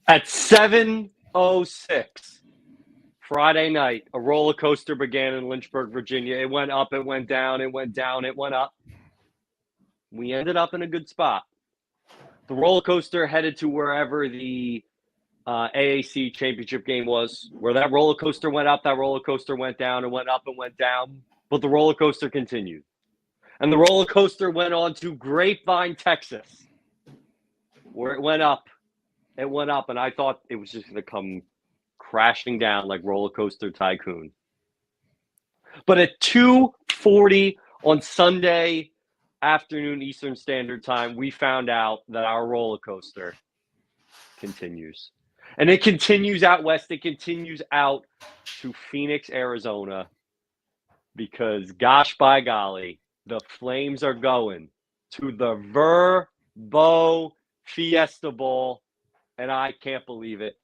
At 7:06 Friday night, a roller coaster began in Lynchburg, Virginia. It went up, it went down, it went down, it went up. We ended up in a good spot. The roller coaster headed to wherever the AAC championship game was, where that roller coaster went up, that roller coaster went down, and went up and went down. But the roller coaster continued. And the roller coaster went on to Grapevine, Texas, where it went up. It went up, and I thought it was just going to come crashing down like Roller Coaster Tycoon. But at 2:40 on Sunday afternoon Eastern Standard Time, we found out that our roller coaster continues. And it continues out west. It continues out to Phoenix, Arizona, because gosh by golly, the Flames are going to the Verbo Fiesta Bowl, and I can't believe it.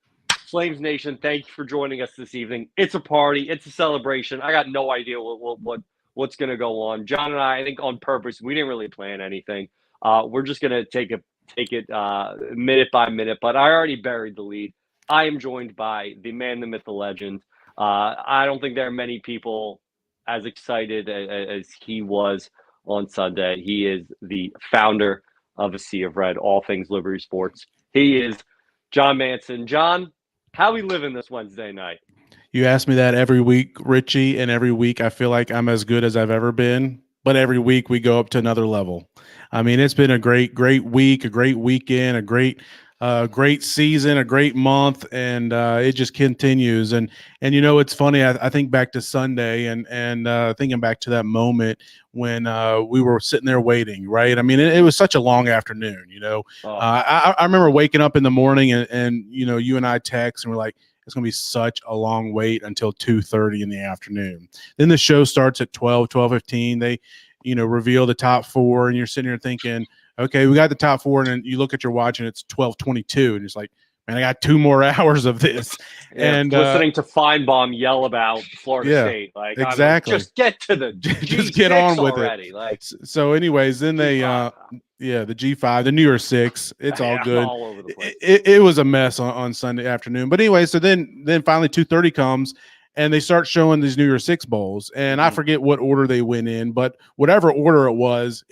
Flames Nation, thank you for joining us this evening. It's a party. It's a celebration. I got no idea what's going to go on. John and I think on purpose, we didn't really plan anything. We're just going to take it minute by minute, but I already buried the lead. I am joined by the man, the myth, the legend. I don't think there are many people as excited as he was on Sunday. He is the founder of A Sea of Red, all things Liberty Sports. He is John Manson. John, how we living this Wednesday night? You ask me that every week, Richie, and every week I feel like I'm as good as I've ever been. But every week we go up to another level. I mean, it's been a great week, a great weekend, a great season, a great month, and it just continues. And you know, it's funny. I think back to Sunday and thinking back to that moment when we were sitting there waiting. Right? I mean, it was such a long afternoon. You know, I remember waking up in the morning and you know, you and I text and we're like, it's going to be such a long wait until 2:30 in the afternoon. Then the show starts at 12:15. They, you know, reveal the top four, and you're sitting here thinking, okay, we got the top four, and then you look at your watch and it's 12:22, and it's like, man, I got 2 more hours of this. Yeah, and listening to Feinbaum yell about Florida State, like exactly, just get to the just get on with already. it. Like, so, anyways, then they, the G5, the New Year's 6, it's all good. All over the place. It was a mess on Sunday afternoon, but anyway, so then finally 2:30 comes. And they start showing these New Year's 6 bowls. And I forget what order they went in, but whatever order it was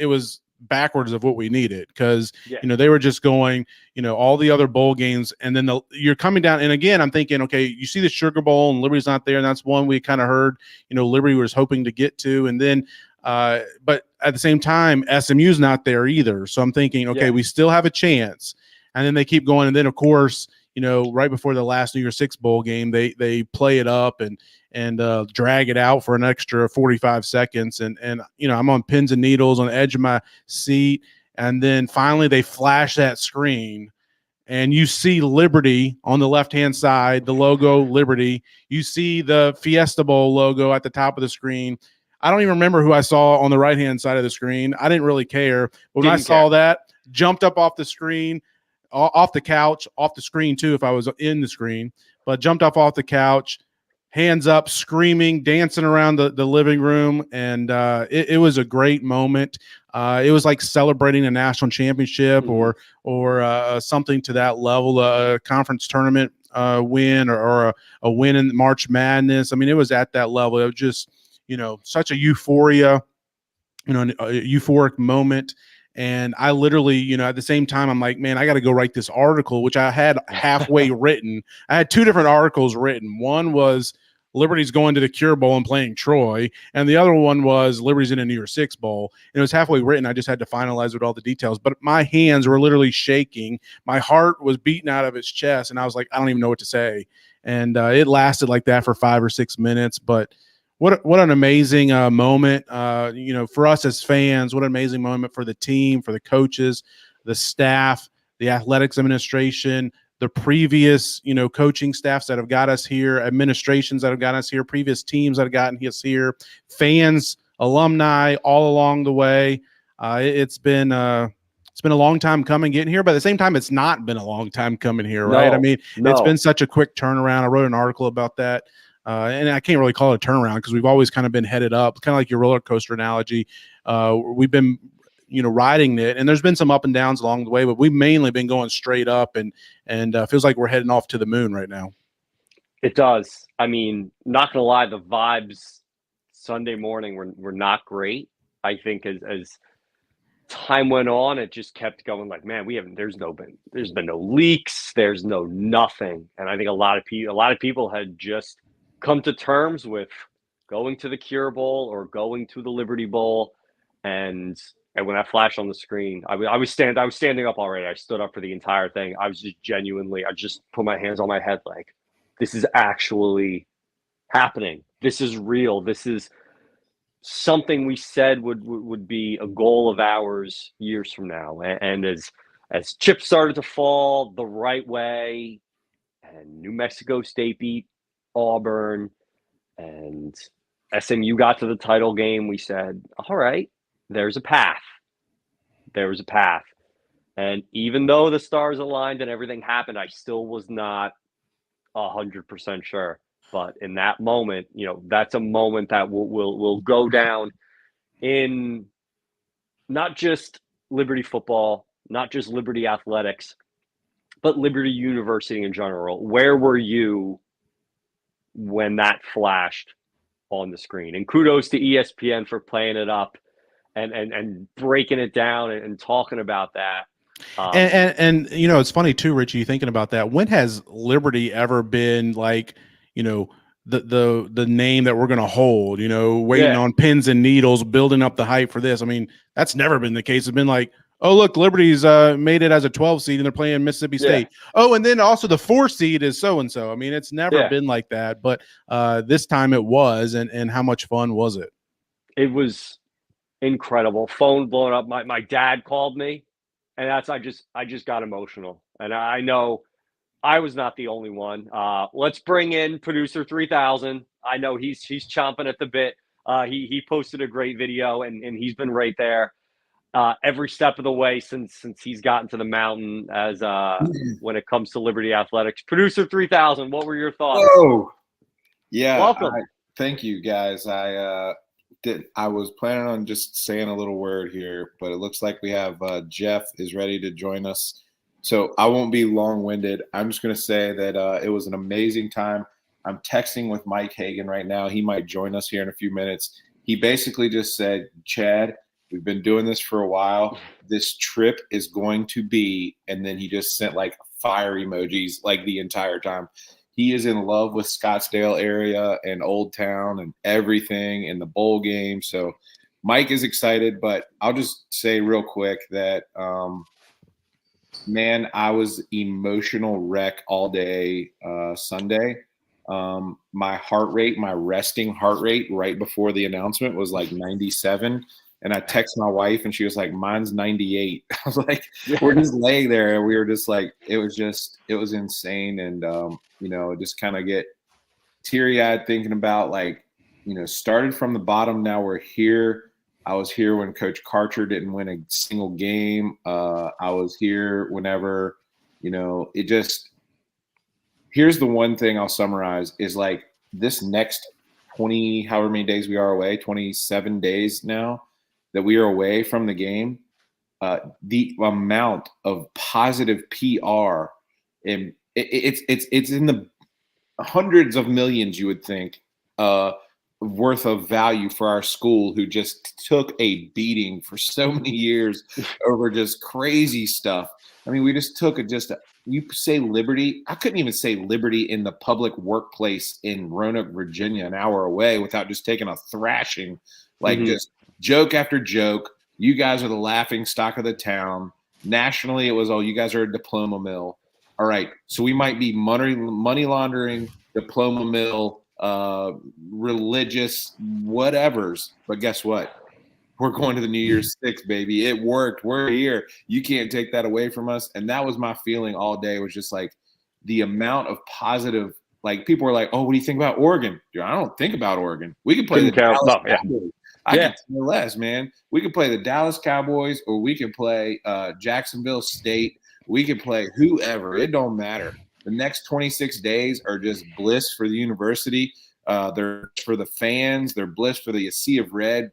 backwards of what we needed. Because, you know, they were just going, you know, all the other bowl games. And then you're coming down. And again, I'm thinking, okay, you see the Sugar Bowl and Liberty's not there. And that's one we kind of heard, you know, Liberty was hoping to get to. And then, but at the same time, SMU's not there either. So I'm thinking, okay, we still have a chance. And then they keep going. And then, of course, you know, right before the last New Year's 6 bowl game, they play it up and drag it out for an extra 45 seconds. And you know, I'm on pins and needles on the edge of my seat. And then finally they flash that screen and you see Liberty on the left-hand side, the logo Liberty. You see the Fiesta Bowl logo at the top of the screen. I don't even remember who I saw on the right-hand side of the screen. I didn't really care. But when I saw that, jumped up off the screen, off the couch, off the screen too, if I was in the screen, but jumped off the couch, hands up, screaming, dancing around the living room. And it was a great moment. It was like celebrating a national championship or something to that level, a conference tournament win or a win in March Madness. I mean, it was at that level. It was just, you know, such a euphoria, you know, a euphoric moment. And I literally, you know, at the same time, I'm like, man, I got to go write this article, which I had halfway written. I had 2 different articles written. One was Liberty's going to the Cure Bowl and playing Troy. And the other one was Liberty's in a New Year's 6 bowl. And it was halfway written. I just had to finalize with all the details. But my hands were literally shaking. My heart was beating out of its chest. And I was like, I don't even know what to say. And it lasted like that for 5 or 6 minutes. But what an amazing moment, you know, for us as fans. What an amazing moment for the team, for the coaches, the staff, the athletics administration, the previous, you know, coaching staffs that have got us here, administrations that have gotten us here, previous teams that have gotten us here, fans, alumni, all along the way. It's been a long time coming getting here, but at the same time, it's not been a long time coming here, right? No, I mean, it's been such a quick turnaround. I wrote an article about that. And I can't really call it a turnaround because we've always kind of been headed up, kind of like your roller coaster analogy. We've been, riding it. And there's been some up and downs along the way, but we've mainly been going straight up, and feels like we're heading off to the moon right now. It does. I mean, not gonna lie, the vibes Sunday morning were not great. I think as time went on, it just kept going like, man, there's been no leaks, there's no nothing. And I think a lot of people had just come to terms with going to the Cure Bowl or going to the Liberty Bowl. And when that flashed on the screen, I was standing up already. I stood up for the entire thing. I just put my hands on my head like, this is actually happening. This is real. This is something we said would be a goal of ours years from now. And as chips started to fall the right way, and New Mexico State beat Auburn, and SMU got to the title game, we said, all right, there's a path. There was a path. And even though the stars aligned and everything happened, I still was not 100% sure. But in that moment, that's a moment that will go down in not just Liberty football, not just Liberty athletics, but Liberty University in general. Where were you when that flashed on the screen? And kudos to ESPN for playing it up and breaking it down and talking about that. And it's funny too, Richie, thinking about that. When has Liberty ever been like, the name that we're going to hold, waiting on pins and needles, building up the hype for this? I mean, that's never been the case. It's been like, oh, look, Liberty's made it as a 12 seed and they're playing Mississippi State. Oh, and then also the 4 seed is so-and-so. I mean, it's never been like that, but this time it was. And how much fun was it? It was incredible. Phone blowing up. My dad called me, and I just got emotional. And I know I was not the only one. Let's bring in producer 3000. I know he's chomping at the bit. He posted a great video, and he's been right there every step of the way since he's gotten to the mountain as when it comes to Liberty athletics. Producer 3000, what were your thoughts? Oh, yeah. Welcome. Thank you, guys. I was planning on just saying a little word here, but it looks like we have Jeff is ready to join us. So I won't be long-winded. I'm just going to say that it was an amazing time. I'm texting with Mike Hagan right now. He might join us here in a few minutes. He basically just said, Chad, we've been doing this for a while. This trip is going to be, and then he just sent like fire emojis like the entire time. He is in love with Scottsdale area and Old Town and everything in the bowl game. So Mike is excited, but I'll just say real quick that man, I was emotional wreck all day Sunday. My resting heart rate right before the announcement was like 97. And I texted my wife and she was like, mine's 98. I was like, we're just laying there. And we were just like, it was insane. And, just kind of get teary eyed thinking about like, started from the bottom. Now we're here. I was here when Coach Karcher didn't win a single game. I was here whenever, here's the one thing I'll summarize is like this next 20, however many days we are away, 27 days now that we are away from the game, the amount of positive PR, and it's in the hundreds of millions, you would think, worth of value for our school, who just took a beating for so many years over just crazy stuff. I mean, we just took you say Liberty. I couldn't even say Liberty in the public workplace in Roanoke, Virginia, an hour away without just taking a thrashing, like just joke after joke. You guys are the laughing stock of the town. Nationally, it was, oh, you guys are a diploma mill. All right. So we might be money laundering, diploma mill, religious whatevers, but guess what? We're going to the New Year's Six, baby. It worked. We're here. You can't take that away from us. And that was my feeling all day, was just like the amount of positive, like people were like, oh, what do you think about Oregon? Dude, I don't think about Oregon. We could play the Dallas Cowboys. I can care less, man. We could play the Dallas Cowboys, or we could play Jacksonville State. We could play whoever. It don't matter. The next 26 days are just bliss for the university. They're for the fans. They're bliss for the sea of red.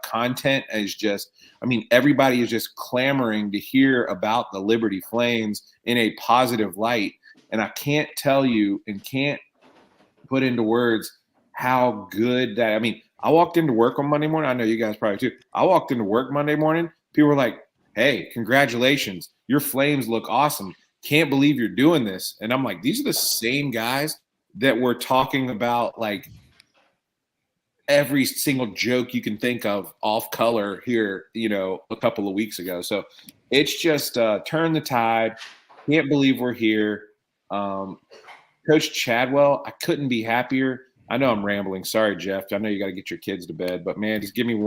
content is just, I mean, everybody is just clamoring to hear about the Liberty Flames in a positive light. And I can't tell you and can't put into words how good that, I mean, I walked into work on Monday morning. I know you guys probably too. I walked into work Monday morning. People were like, hey, congratulations. Your Flames look awesome. Can't believe you're doing this. And I'm like, these are the same guys that were talking about like every single joke you can think of off color here, you know, a couple of weeks ago. So it's just turn the tide. Can't believe we're here. Coach Chadwell, I couldn't be happier. I know I'm rambling. Sorry, Jeff. I know you got to get your kids to bed, but man, just give me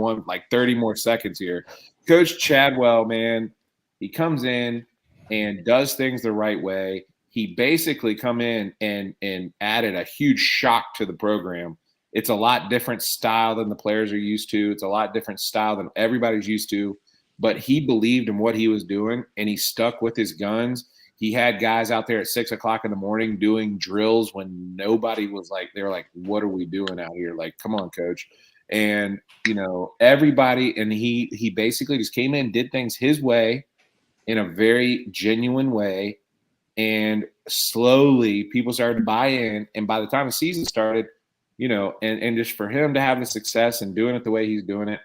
30 more seconds here. Coach Chadwell, man, he comes in and does things the right way. He basically come in and added a huge shock to the program. It's a lot different style than the players are used to. It's a lot different style than everybody's used to, but he believed in what he was doing and he stuck with his guns. He had guys out there at 6 o'clock in the morning doing drills when nobody was like, they were like, what are we doing out here? Like, come on, coach. And, you know, everybody, and he basically just came in, did things his way in a very genuine way. And slowly people started to buy in. And by the time the season started, you know, and just for him to have the success and doing it the way he's doing it,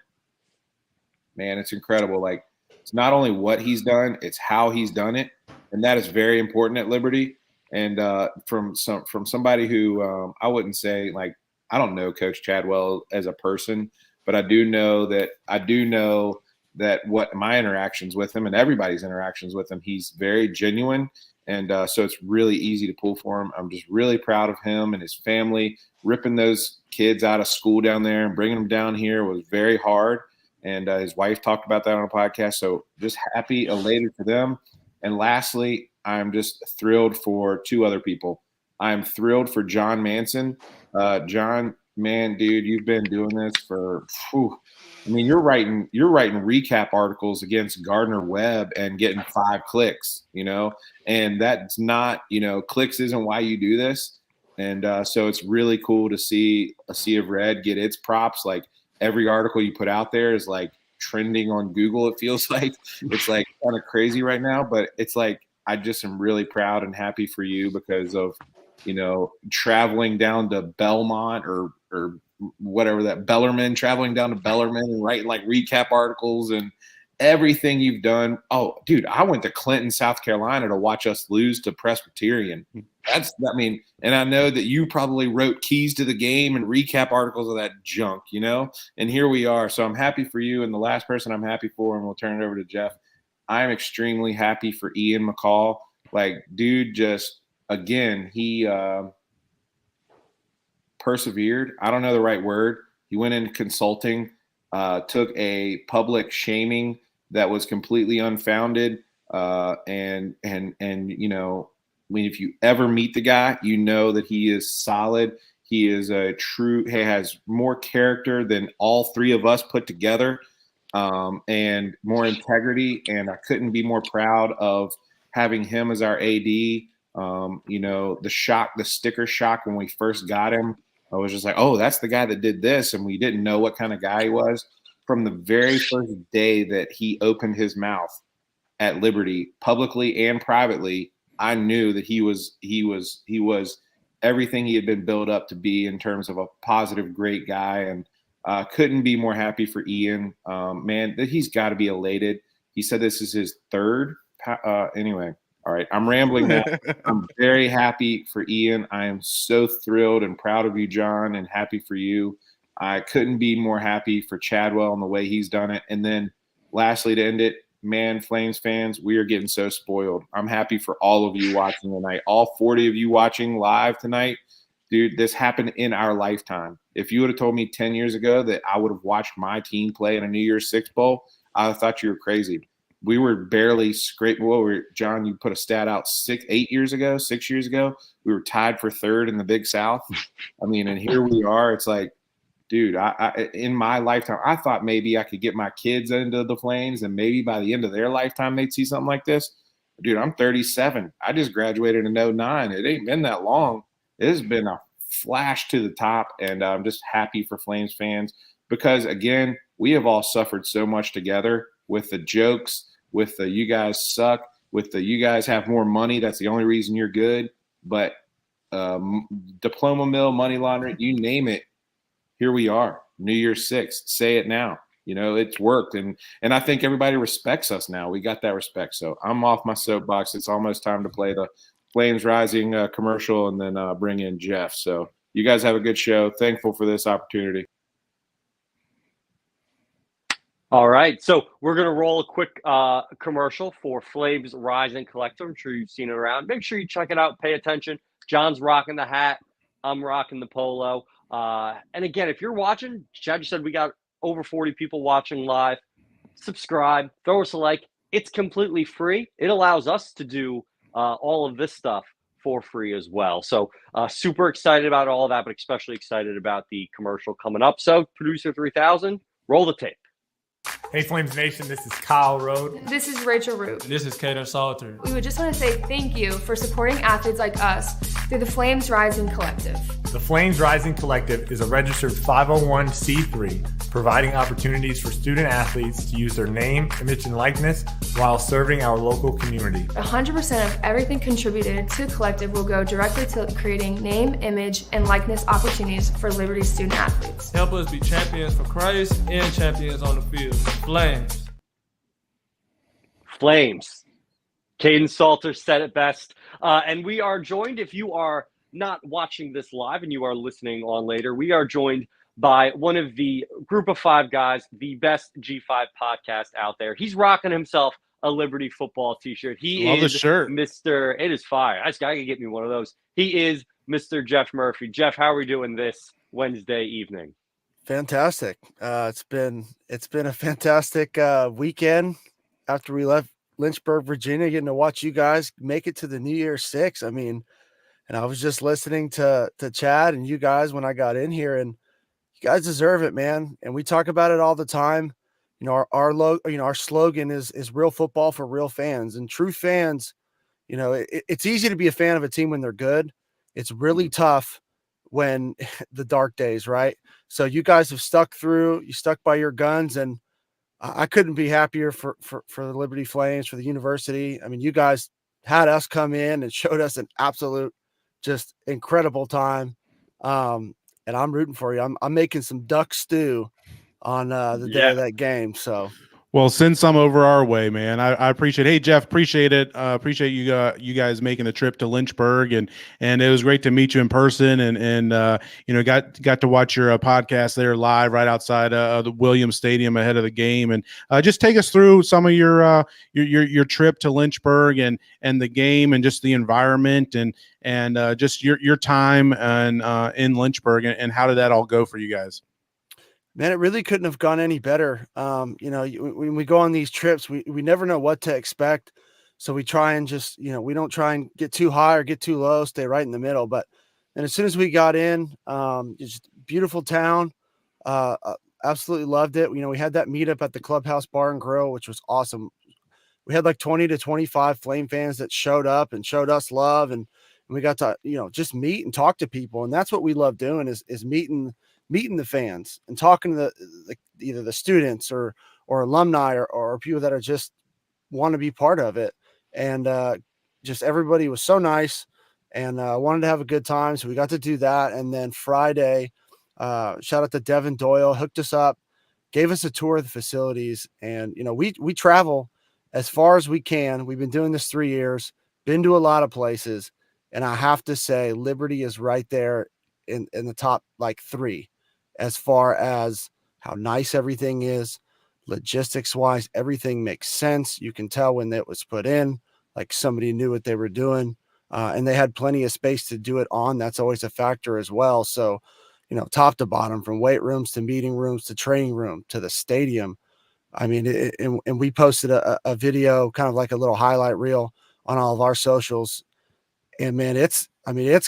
man, it's incredible. Like, it's not only what he's done, it's how he's done it. And that is very important at Liberty. And from somebody who I wouldn't say, like, I don't know Coach Chadwell as a person, but I do know that what my interactions with him and everybody's interactions with him, he's very genuine. And so it's really easy to pull for him. I'm just really proud of him and his family. Ripping those kids out of school down there and bringing them down here was very hard. And his wife talked about that on a podcast. So just happy, elated for them. And lastly, I'm just thrilled for two other people. I'm thrilled for John Manson. John, man, dude, you've been doing this for, I mean, you're writing recap articles against Gardner Webb and getting 5 clicks, you know, and that's not, you know, clicks isn't why you do this. And so it's really cool to see A Sea of Red get its props. Like, every article you put out there is like trending on Google. It feels like it's like kind of crazy right now, but it's like, I just am really proud and happy for you because of, you know, traveling down to Belmont or whatever that Bellarmine, traveling down to Bellarmine and writing like recap articles and everything you've done. Oh, dude, I went to Clinton, South Carolina to watch us lose to Presbyterian. And I know that you probably wrote keys to the game and recap articles of that junk, you know, and here we are. So I'm happy for you. And the last person I'm happy for, and we'll turn it over to Jeff, I'm extremely happy for Ian McCall. Like, dude, just, again, he persevered. I don't know the right word. He went in consulting, took a public shaming that was completely unfounded. And you know, I mean, if you ever meet the guy, you know that he is solid. He is he has more character than all 3 of us put together, and more integrity. And I couldn't be more proud of having him as our AD. You know, the sticker shock when we first got him, I was just like, oh, that's the guy that did this. And we didn't know what kind of guy he was. From the very first day that he opened his mouth at Liberty, publicly and privately, I knew that he was everything he had been built up to be in terms of a positive, great guy. And couldn't be more happy for Ian. Man, that he's got to be elated. He said this is his 3rd. Anyway, all right, I'm rambling now. I'm very happy for Ian. I am so thrilled and proud of you, John, and happy for you. I couldn't be more happy for Chadwell and the way he's done it. And then lastly, to end it, man, Flames fans, we are getting so spoiled. I'm happy for all of you watching tonight, all 40 of you watching live tonight. Dude, this happened in our lifetime. If you would have told me 10 years ago that I would have watched my team play in a New Year's Six Bowl, I thought you were crazy. We were barely scraping. John, you put a stat out 6 years ago. We were tied for 3rd in the Big South. I mean, and here we are. It's like, dude, I in my lifetime, I thought maybe I could get my kids into the Flames and maybe by the end of their lifetime, they'd see something like this. Dude, I'm 37. I just graduated in 2009. It ain't been that long. It has been a flash to the top, and I'm just happy for Flames fans because, again, we have all suffered so much together with the jokes, with the you guys suck, with the you guys have more money. That's the only reason you're good. But diploma mill, money laundering, you name it. Here we are, New Year's 6th. Say it now. It's worked. And I think everybody respects us now. We got that respect. So I'm off my soapbox. It's almost time to play the Flames Rising commercial and then bring in Jeff. So you guys have a good show. Thankful for this opportunity. All right. So we're going to roll a quick commercial for Flames Rising Collective. I'm sure you've seen it around. Make sure you check it out. Pay attention. John's rocking the hat. I'm rocking the polo. And again, if you're watching, Chad, you said we got over 40 people watching live. Subscribe, throw us a like. It's completely free. It allows us to do all of this stuff for free as well. So super excited about all of that, but especially excited about the commercial coming up. So Producer 3000, roll the tape. Hey Flames Nation, this is Kyle Rode. This is Rachel Root. This is Kader Salter. We would just want to say thank you for supporting athletes like us through the Flames Rising Collective. The Flames Rising Collective is a registered 501c3, providing opportunities for student athletes to use their name, image, and likeness while serving our local community. 100% of everything contributed to the collective will go directly to creating name, image, and likeness opportunities for Liberty student athletes. Help us be champions for Christ and champions on the field. Flames. Flames. Caden Salter said it best. And we are joined, if you are not watching this live and you are listening on later, we are joined by one of the group of 5 guys, the best G5 podcast out there. He's rocking himself a Liberty football t-shirt. Love the shirt. Mr. It is fire. I got to get me one of those. He is Mr. Jeff Murphy. Jeff, how are we doing this Wednesday evening? Fantastic. It's been a fantastic weekend after we left Lynchburg, Virginia, getting to watch you guys make it to the New Year's 6. I mean, and I was just listening to Chad and you guys when I got in here, and you guys deserve it, man. And we talk about it all the time. Our slogan is real football for real fans, and true fans. It's easy to be a fan of a team when they're good. It's really tough when the dark days, right? So you guys have stuck through, you stuck by your guns, and I couldn't be happier for the Liberty Flames, for the university. I mean, you guys had us come in and showed us an absolute, just incredible time. And I'm rooting for you. I'm making some duck stew on the day of that game. So. Well, send some over our way, man. I appreciate it. Hey, Jeff, appreciate it. Appreciate you guys making the trip to Lynchburg, and it was great to meet you in person, and got to watch your podcast there live right outside the Williams Stadium ahead of the game, and just take us through some of your trip to Lynchburg and the game and just the environment and just your time in Lynchburg, and how did that all go for you guys? Man, it really couldn't have gone any better. When we go on these trips, we never know what to expect. So we try and just, we don't try and get too high or get too low, stay right in the middle. And as soon as we got in, just beautiful town, absolutely loved it. We had that meetup at the Clubhouse Bar and Grill, which was awesome. We had like 20 to 25 Flame fans that showed up and showed us love. And we got to, just meet and talk to people. And that's what we love doing is meeting the fans and talking to either the students or alumni or people that are just want to be part of it. And just everybody was so nice and wanted to have a good time. So we got to do that. And then Friday, shout out to Devin Doyle, hooked us up, gave us a tour of the facilities. And, we travel as far as we can. We've been doing this 3 years, been to a lot of places. And I have to say Liberty is right there in the top 3 as far as how nice everything is, logistics wise, everything makes sense. You can tell when it was put in, like somebody knew what they were doing, and they had plenty of space to do it on. That's always a factor as well. So, top to bottom, from weight rooms to meeting rooms to training room to the stadium. I mean, and we posted a video, kind of like a little highlight reel on all of our socials. And man, it's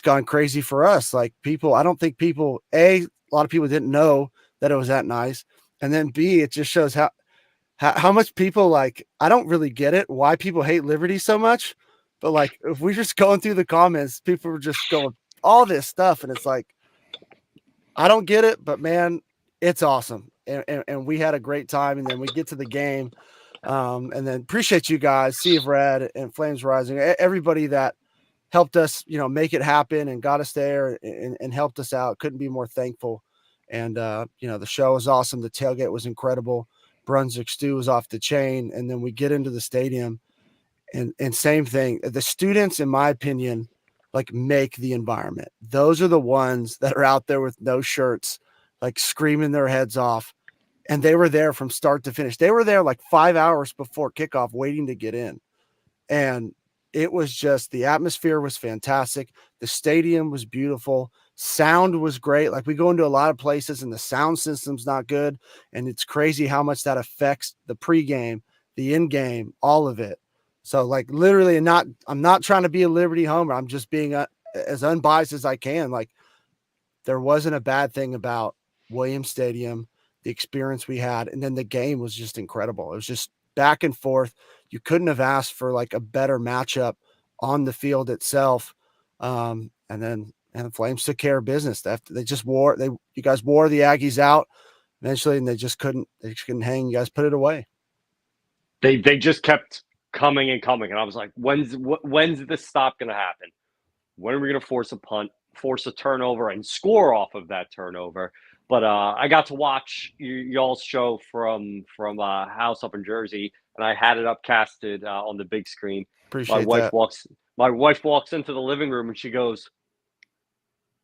gone crazy for us. Like I don't think people, a lot of people didn't know that it was that nice. And then B, it just shows how much people I don't really get it, why people hate Liberty so much. But if we're just going through the comments, people were just going all this stuff. And it's I don't get it, but man, It's awesome. And we had a great time. And then we get to the game. And then appreciate you guys, Sea of Red and Flames Rising, everybody that helped us, make it happen and got us there and helped us out. Couldn't be more thankful. And, the show was awesome. The tailgate was incredible. Brunswick stew was off the chain. And then we get into the stadium and same thing. The students, in my opinion, like make the environment. Those are the ones that are out there with no shirts, like screaming their heads off. And they were there from start to finish. They were there like 5 hours before kickoff waiting to get in. And it was just, the atmosphere was fantastic. The stadium was beautiful. Sound was great. Like we go into a lot of places and the sound system's not good. And it's crazy how much that affects the pregame, the in game, all of it. So like literally I'm not trying to be a Liberty homer. I'm just being as unbiased as I can. Like there wasn't a bad thing about Williams Stadium, the experience we had. And then the game was just incredible. It was just back and forth. You couldn't have asked for like a better matchup on the field itself. And the Flames took care of business. You guys wore the Aggies out eventually, and they just couldn't hang. You guys put it away. They just kept coming and coming. And I was like, when's this stop going to happen? When are we going to force a punt, force a turnover, and score off of that turnover? But I got to watch y'all's show from house up in Jersey, and I had it upcasted on the big screen. Appreciate My wife walks into the living room and she goes,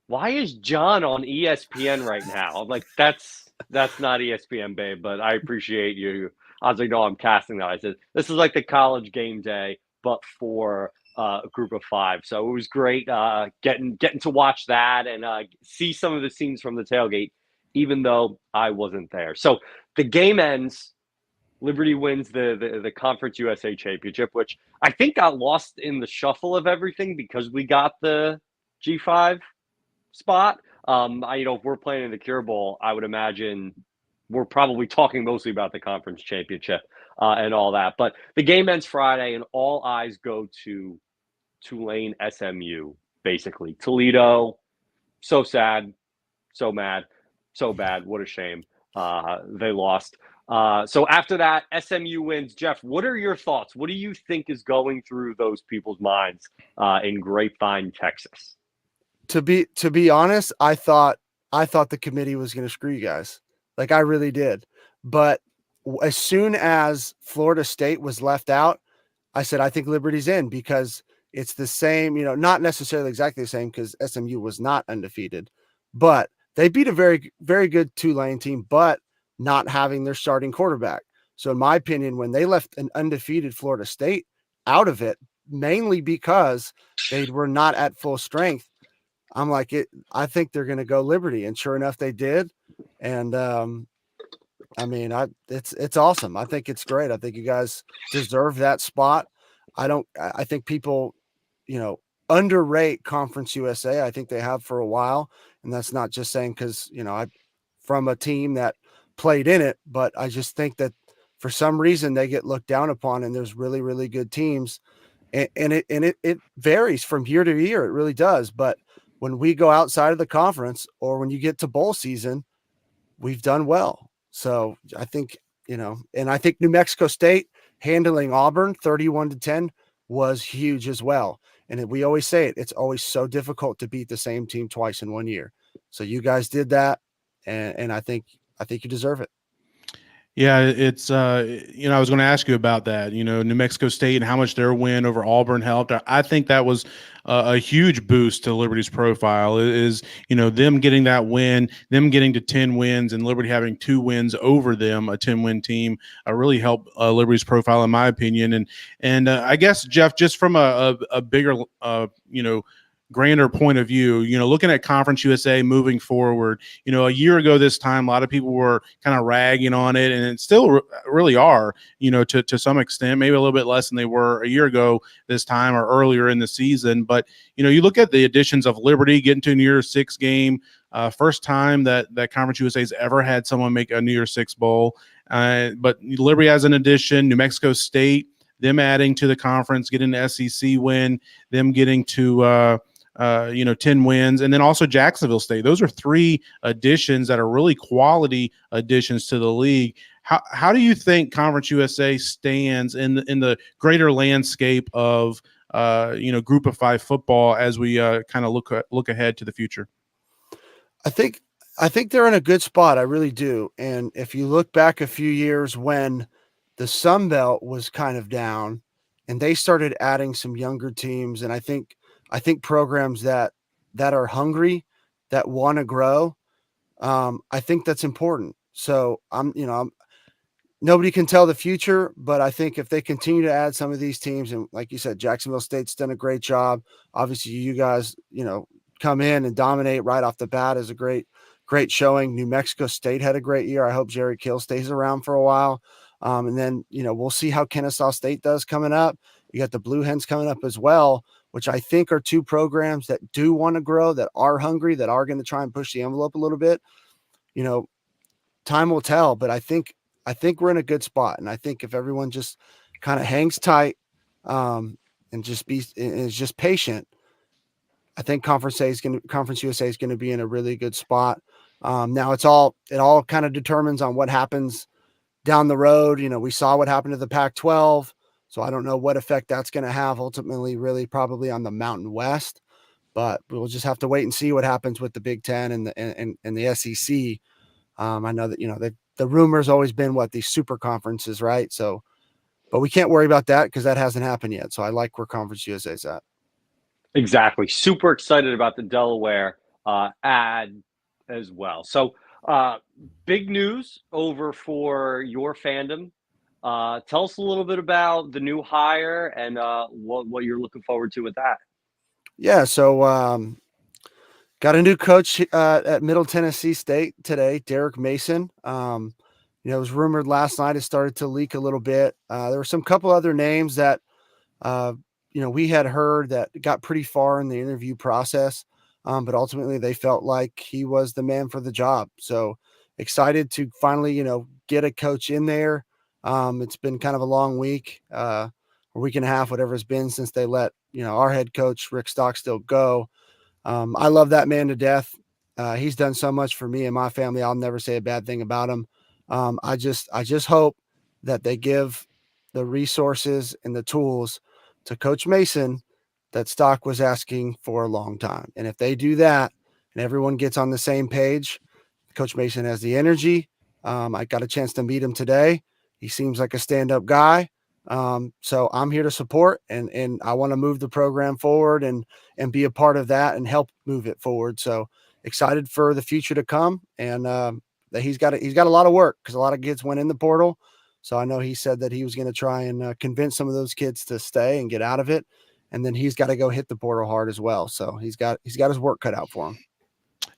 "Why is John on ESPN right now?" I'm like, that's not ESPN, babe, but I appreciate you. I was like, no, I'm casting that. I said, this is like the college game day, but for a group of five. So it was great getting to watch that and see some of the scenes from the tailgate, even though I wasn't there. So the game ends. Liberty wins the Conference USA Championship, which I think got lost in the shuffle of everything because we got the G5 spot. If we're playing in the Cure Bowl, I would imagine we're probably talking mostly about the Conference Championship and all that. But the game ends Friday, and all eyes go to Tulane SMU, basically. Toledo, so sad, so mad, so bad. What a shame. They lost. So after that, SMU wins. Jeff, what are your thoughts? What do you think is going through those people's minds in Grapevine, Texas? To be honest, I thought the committee was going to screw you guys. Like I really did. But as soon as Florida State was left out, I said, I think Liberty's in because it's the same, not necessarily exactly the same because SMU was not undefeated, but they beat a very, very good Tulane team, but not having their starting quarterback. So in my opinion, when they left an undefeated Florida State out of it, mainly because they were not at full strength, I'm like, I think they're going to go Liberty. And sure enough, they did. And, it's awesome. I think it's great. I think you guys deserve that spot. I think people, underrate Conference USA. I think they have for a while. And that's not just saying because, I'm from a team that played in it, but I just think that for some reason they get looked down upon and there's really, really good teams. And it varies from year to year. It really does. But when we go outside of the conference or when you get to bowl season, we've done well. So I think, and I think New Mexico State handling Auburn 31-10 was huge as well. And we always say it, it's always so difficult to beat the same team twice in 1 year. So you guys did that. And I think you deserve it. Yeah, it's I was going to ask you about that. New Mexico State and how much their win over Auburn helped. I think that was a huge boost to Liberty's profile. Is them getting that win, them getting to 10 wins, and Liberty having 2 wins over them, a 10-win team, really helped Liberty's profile, in my opinion. And I guess Jeff, just from a bigger grander point of view, looking at Conference USA moving forward, a year ago this time, a lot of people were kind of ragging on it, and it still really are, to some extent, maybe a little bit less than they were a year ago this time or earlier in the season. But, you look at the additions of Liberty getting to a New Year's Six game, first time that Conference USA has ever had someone make a New Year's Six bowl. But Liberty has an addition, New Mexico State, them adding to the conference, getting the SEC win, them getting to 10 wins, and then also Jacksonville State. Those are 3 additions that are really quality additions to the league. How do you think Conference USA stands in the greater landscape of Group of 5 football as we kind of look ahead to the future? I think they're in a good spot. I really do. And if you look back a few years when the Sun Belt was kind of down and they started adding some younger teams, and I think programs that are hungry, that want to grow, I think that's important. So nobody can tell the future, but I think if they continue to add some of these teams, and like you said, Jacksonville State's done a great job. Obviously, you guys, come in and dominate right off the bat is a great showing. New Mexico State had a great year. I hope Jerry Kill stays around for a while. And then, we'll see how Kennesaw State does coming up. You got the Blue Hens coming up as well, which I think are 2 programs that do want to grow, that are hungry, that are going to try and push the envelope a little bit. Time will tell, but I think we're in a good spot. And I think if everyone just kind of hangs tight and is just patient, I think Conference USA is going to be in a really good spot. Now it all kind of determines on what happens down the road. We saw what happened to the Pac-12, so I don't know what effect that's going to have ultimately, really probably on the Mountain West, but we'll just have to wait and see what happens with the Big Ten and the SEC. I know that, the rumor's always been these super conferences, right? So, but we can't worry about that because that hasn't happened yet. So I like where Conference USA is at. Exactly. Super excited about the Delaware ad as well. So big news over for your fandom. Tell us a little bit about the new hire and what you're looking forward to with that. Yeah. So got a new coach at Middle Tennessee State today, Derek Mason. It was rumored last night. It started to leak a little bit. There were some couple other names that we had heard that got pretty far in the interview process, but ultimately they felt like he was the man for the job. So excited to finally, get a coach in there. It's been kind of a long week, a week and a half, whatever it's been since they let, our head coach, Rick Stockstill, go. I love that man to death. He's done so much for me and my family. I'll never say a bad thing about him. I just hope that they give the resources and the tools to Coach Mason that Stock was asking for a long time. And if they do that and everyone gets on the same page, Coach Mason has the energy. I got a chance to meet him today. He seems like a stand-up guy. So I'm here to support and I want to move the program forward and be a part of that and help move it forward. So excited for the future to come. And that he's got a lot of work because a lot of kids went in the portal. So I know he said that he was going to try and convince some of those kids to stay and get out of it. And then he's got to go hit the portal hard as well. So he's got his work cut out for him.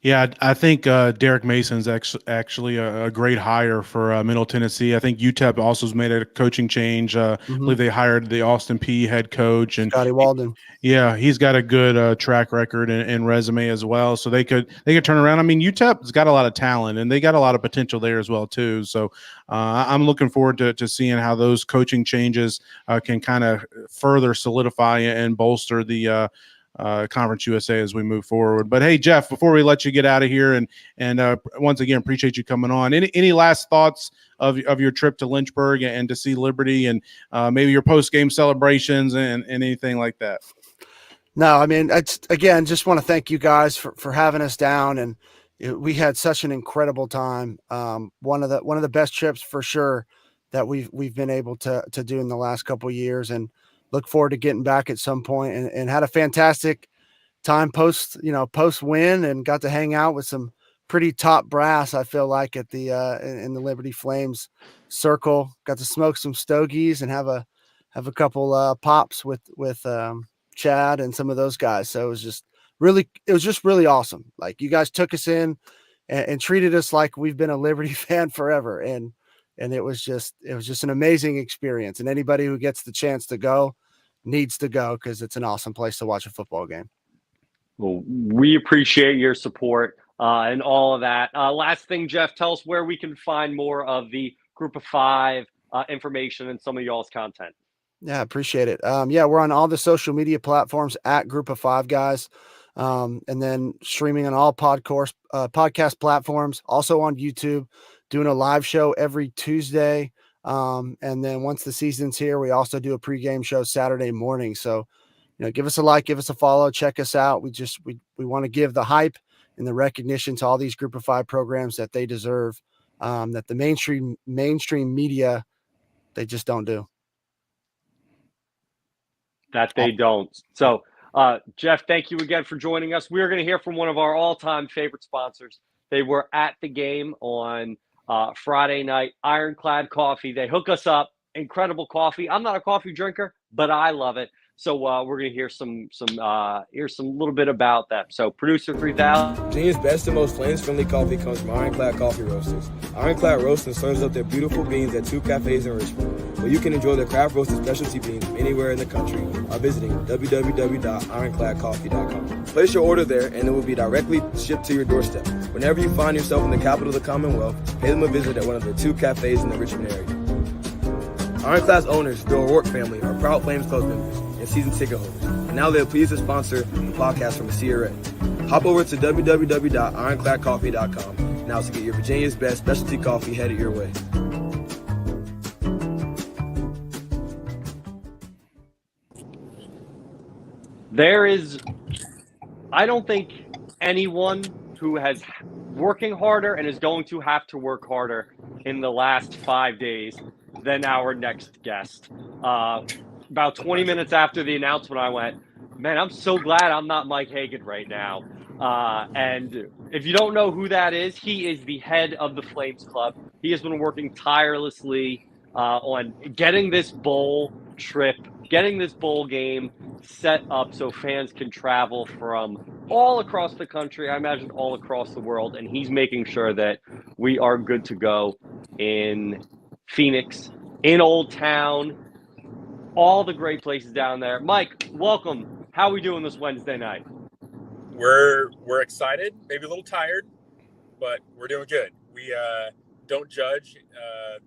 Yeah, I think Derek Mason's actually a great hire for Middle Tennessee. I think UTEP also has made a coaching change. I believe they hired the Austin Peay head coach and Scotty Walden. Yeah, he's got a good track record and resume as well. So they could turn around. I mean, UTEP's got a lot of talent and they got a lot of potential there as well too. So I'm looking forward to seeing how those coaching changes can kind of further solidify and bolster the Conference USA as we move forward. But hey, Jeff, before we let you get out of here, and once again, appreciate you coming on. Any last thoughts of your trip to Lynchburg and to see Liberty and maybe your post-game celebrations and anything like that? No, I mean, again, just want to thank you guys for having us down, and we had such an incredible time. One of the best trips for sure that we've been able to do in the last couple of years, and look forward to getting back at some point, and had a fantastic time post win, and got to hang out with some pretty top brass. I feel like at the in the Liberty Flames circle, got to smoke some stogies and have a couple pops with Chad and some of those guys. So it was just really awesome. Like, you guys took us in and treated us like we've been a Liberty fan forever. And it was just an amazing experience. And anybody who gets the chance to go needs to go, because it's an awesome place to watch a football game. Well, we appreciate your support and all of that. Last thing, Jeff, tell us where we can find more of the Group of 5 information and some of y'all's content. Yeah, appreciate it. Yeah, we're on all the social media platforms at Group of 5 Guys. And then streaming on all podcast platforms, also on YouTube, doing a live show every Tuesday. And then once the season's here, we also do a pregame show Saturday morning. So, give us a like, give us a follow, check us out. We want to give the hype and the recognition to all these Group of 5 programs that they deserve, that the mainstream media, they just don't do. That they don't. So, Jeff, thank you again for joining us. We're going to hear from one of our all-time favorite sponsors. They were at the game on Friday night, Ironclad Coffee. They hook us up. Incredible coffee. I'm not a coffee drinker, but I love it. So we're gonna hear some little bit about that. So producer 3000. Virginia's best and most flames-friendly coffee comes from Ironclad Coffee Roasters. Ironclad roasts and serves up their beautiful beans at 2 cafes in Richmond, where you can enjoy their craft roasted specialty beans from anywhere in the country by visiting www.ironcladcoffee.com. Place your order there, and it will be directly shipped to your doorstep. Whenever you find yourself in the capital of the Commonwealth, pay them a visit at one of their 2 cafes in the Richmond area. Ironclad's owners, the O'Rourke family, are proud Flames Club members and season ticket holders, and now they're pleased to sponsor the podcast from the CRA. Hop over to www.ironcladcoffee.com now to get your Virginia's best specialty coffee headed your way. I don't think anyone who has working harder and is going to have to work harder in the last 5 days than our next guest. About 20 minutes after the announcement, I went, man, I'm so glad I'm not Mike Hagan right now. And if you don't know who that is, he is the head of the Flames Club. He has been working tirelessly on getting this bowl trip, getting this bowl game set up so fans can travel from all across the country, I imagine all across the world, and he's making sure that we are good to go in Phoenix, in Old Town, all the great places down there. Mike, welcome. How are we doing this Wednesday night? We're excited, maybe a little tired, but we're doing good. We don't judge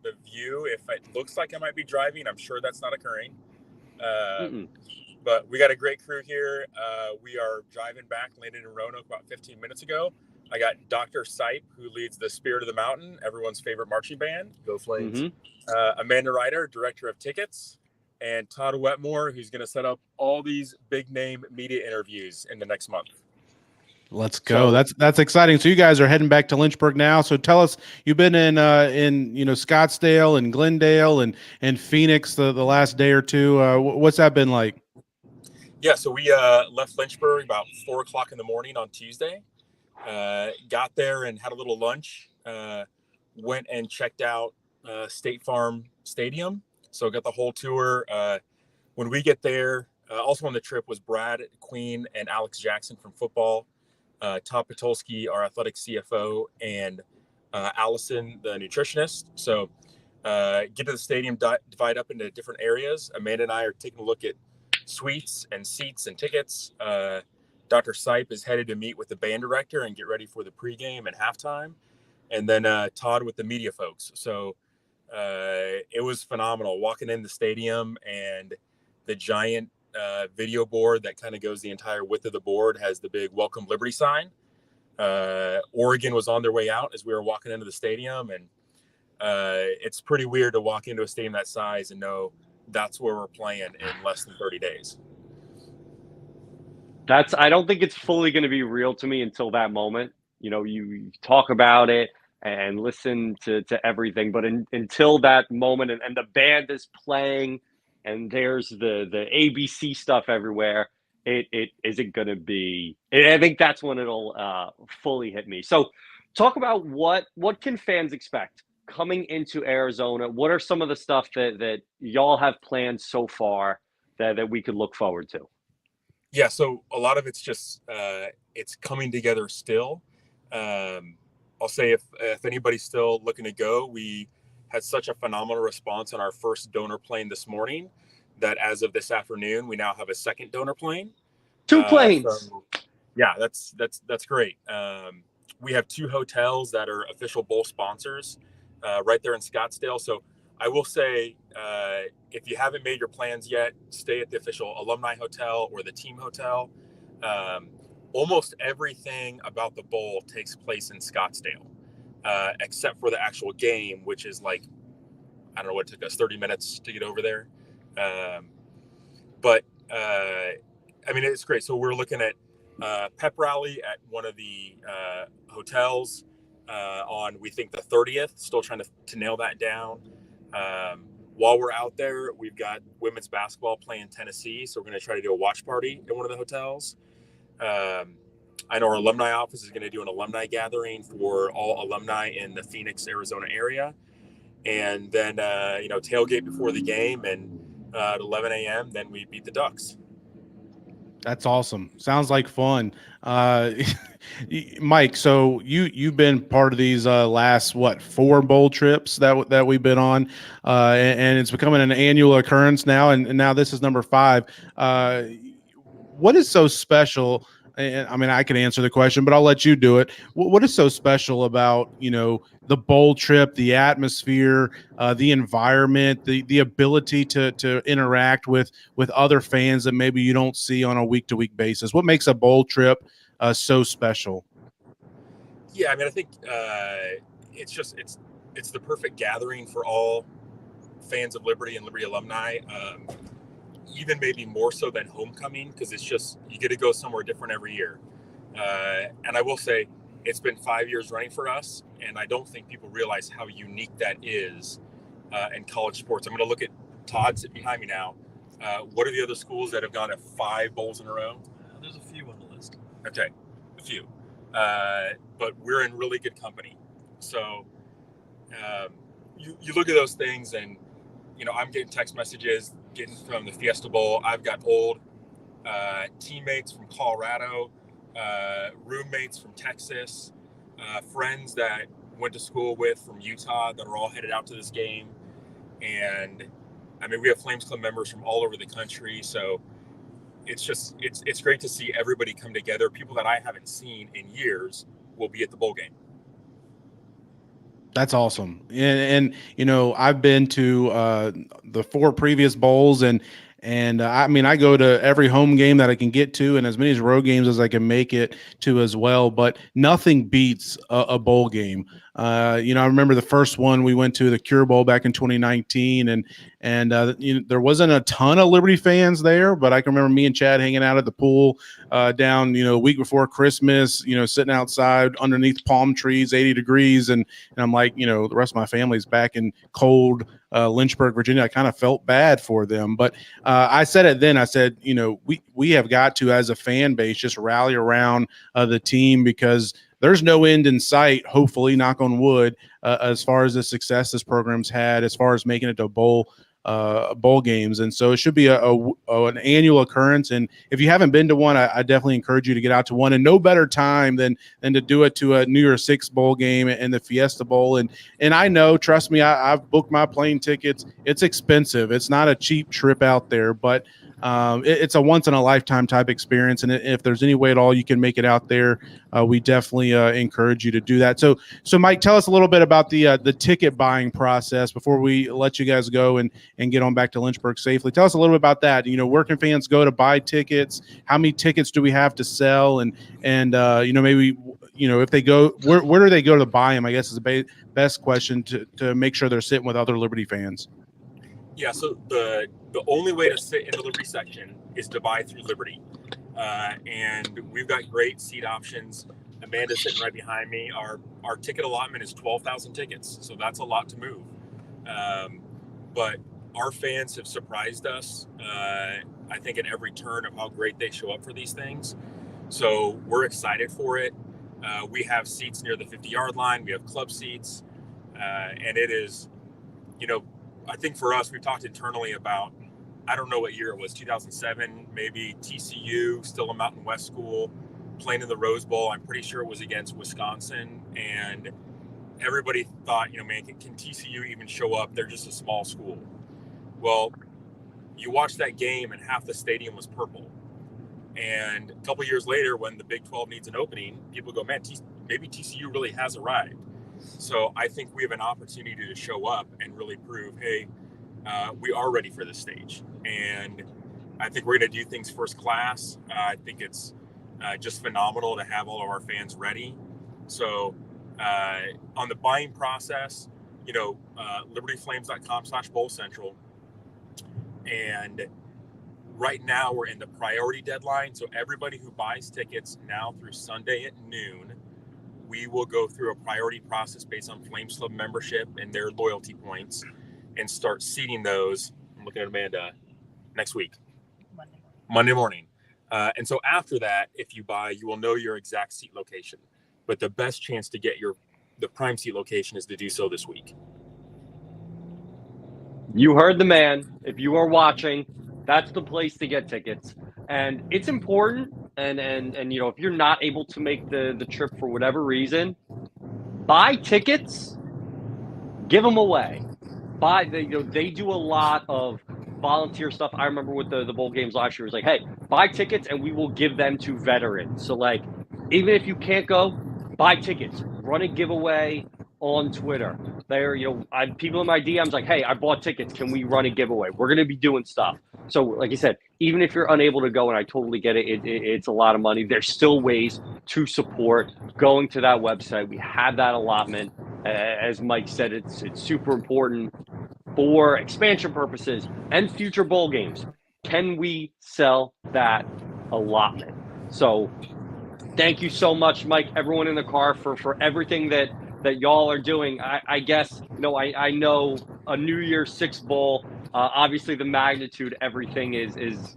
the view. If it looks like I might be driving, I'm sure that's not occurring. But we got a great crew here. We are driving back, landed in Roanoke about 15 minutes ago. I got Dr. Sipe, who leads the Spirit of the Mountain, everyone's favorite marching band. Go Flames. Amanda Ryder, director of tickets, and Todd Wetmore, who's going to set up all these big name media interviews in the next month. Let's go. So, that's exciting. So you guys are heading back to Lynchburg now. So tell us, you've been in Scottsdale and Glendale and Phoenix the last day or two. What's that been like? Yeah, so we left Lynchburg about 4:00 in the morning on Tuesday. Got there and had a little lunch. Went and checked out State Farm Stadium. So got the whole tour. When we get there, also on the trip was Brad Queen and Alex Jackson from football. Todd Patulski, our athletic CFO, and Allison, the nutritionist. So get to the stadium, divide up into different areas. Amanda and I are taking a look at suites and seats and tickets. Dr. Sipe is headed to meet with the band director and get ready for the pregame and halftime. And then Todd with the media folks. So it was phenomenal walking in the stadium, and the giant video board that kind of goes the entire width of the board has the big Welcome Liberty sign. Oregon was on their way out as we were walking into the stadium, and it's pretty weird to walk into a stadium that size and know that's where we're playing in less than 30 days. I don't think it's fully going to be real to me until that moment. You talk about it and listen to everything, but until that moment and the band is playing and there's the ABC stuff everywhere, it isn't going to be. I think that's when it'll fully hit me. So talk about what can fans expect coming into Arizona. What are some of the stuff that y'all have planned so far that we could look forward to? Yeah, so a lot of it's just it's coming together still. I'll say if anybody's still looking to go, we had such a phenomenal response on our first donor plane this morning that as of this afternoon, we now have a second donor plane. 2 planes. So, yeah, that's great. We have 2 hotels that are official bowl sponsors right there in Scottsdale. So I will say, if you haven't made your plans yet, stay at the official alumni hotel or the team hotel. almost everything about the bowl takes place in Scottsdale, except for the actual game, which is like, I don't know what, it took us 30 minutes to get over there. But I mean, it's great. So we're looking at pep rally at one of the hotels on, we think, the 30th, still trying to nail that down. While we're out there, we've got women's basketball playing Tennessee. So we're going to try to do a watch party at one of the hotels. I know our alumni office is going to do an alumni gathering for all alumni in the Phoenix, Arizona area. And then, tailgate before the game, and at 11 a.m., then we beat the Ducks. That's awesome. Sounds like fun. Mike, so you've been part of these last 4 bowl trips that we've been on, and it's becoming an annual occurrence now, and now this is number 5. What is so special? And I mean, I can answer the question, but I'll let you do it. What is so special about, the bowl trip, the atmosphere, the environment, the ability to interact with other fans that maybe you don't see on a week-to-week basis? What makes a bowl trip so special? Yeah, I mean, I think it's the perfect gathering for all fans of Liberty and Liberty alumni. Even maybe more so than homecoming, because it's just, you get to go somewhere different every year. And I will say, it's been 5 years running for us, and I don't think people realize how unique that is in college sports. I'm going to look at Todd sitting behind me now. What are the other schools that have gone to 5 bowls in a row? There's a few on the list. Okay, a few. But we're in really good company. So you look at those things, and I'm getting text messages, getting from the Fiesta Bowl. I've got old teammates from Colorado, roommates from Texas, friends that went to school with from Utah that are all headed out to this game. And I mean, we have Flames Club members from all over the country. So it's great to see everybody come together. People that I haven't seen in years will be at the bowl game. That's awesome. And I've been to the 4 previous bowls, and I mean, I go to every home game that I can get to, and as many road games as I can make it to as well. But nothing beats a bowl game. I remember the first one we went to, the Cure Bowl, back in 2019, and there wasn't a ton of Liberty fans there, but I can remember me and Chad hanging out at the pool down, a week before Christmas, sitting outside underneath palm trees, 80 degrees, and I'm like, the rest of my family's back in cold Lynchburg, Virginia. I kind of felt bad for them, but I said it then. I said, we have got to, as a fan base, just rally around the team, because there's no end in sight, hopefully, knock on wood, as far as the success this program's had, as far as making it to bowl games. And so it should be an annual occurrence. And if you haven't been to one, I definitely encourage you to get out to one. And no better time than to do it to a New Year's Six bowl game and the Fiesta Bowl. And I know, trust me, I've booked my plane tickets. It's expensive. It's not a cheap trip out there, but it's a once in a lifetime type experience. And if there's any way at all you can make it out there, we definitely encourage you to do that. So Mike, tell us a little bit about the ticket buying process before we let you guys go and get on back to Lynchburg safely. Tell us a little bit about that. Where can fans go to buy tickets? How many tickets do we have to sell? And maybe, if they go, where do they go to buy them? I guess is the best question to make sure they're sitting with other Liberty fans. Yeah, so the only way to sit in the Liberty section is to buy through Liberty. And we've got great seat options. Amanda's sitting right behind me. Our ticket allotment is 12,000 tickets, so that's a lot to move. But our fans have surprised us, I think, at every turn of how great they show up for these things. So we're excited for it. We have seats near the 50-yard line. We have club seats. And it is, I think for us, we've talked internally about, I don't know what year it was, 2007, maybe TCU, still a Mountain West school, playing in the Rose Bowl. I'm pretty sure it was against Wisconsin. And everybody thought, man, can TCU even show up? They're just a small school. Well, you watch that game and half the stadium was purple. And a couple years later, when the Big 12 needs an opening, people go, man, maybe TCU really has arrived. So I think we have an opportunity to show up and really prove, hey, we are ready for this stage. And I think we're going to do things first class. I think it's just phenomenal to have all of our fans ready. So on the buying process, libertyflames.com/bowl-central. And right now we're in the priority deadline. So everybody who buys tickets now through Sunday at noon, we will go through a priority process based on Flames Club membership and their loyalty points and start seating those. I'm looking at Amanda next week, Monday morning. And so after that, if you buy, you will know your exact seat location. But the best chance to get the prime seat location is to do so this week. You heard the man. If you are watching, that's the place to get tickets. And it's important. And if you're not able to make the trip for whatever reason, buy tickets, give them away. They do a lot of volunteer stuff. I remember with the bowl games last year, it was like, hey, buy tickets and we will give them to veterans. So like, even if you can't go, buy tickets, run a giveaway on Twitter. People in my DMs like, hey, I bought tickets. Can we run a giveaway? We're going to be doing stuff. So like you said, even if you're unable to go, and I totally get it, it's a lot of money, there's still ways to support. Going to that website, we have that allotment. As Mike said, it's super important for expansion purposes and future bowl games. Can we sell that allotment? So thank you so much, Mike, everyone in the car for everything that y'all are doing. I guess, I know a New Year's Six bowl, obviously the magnitude, everything is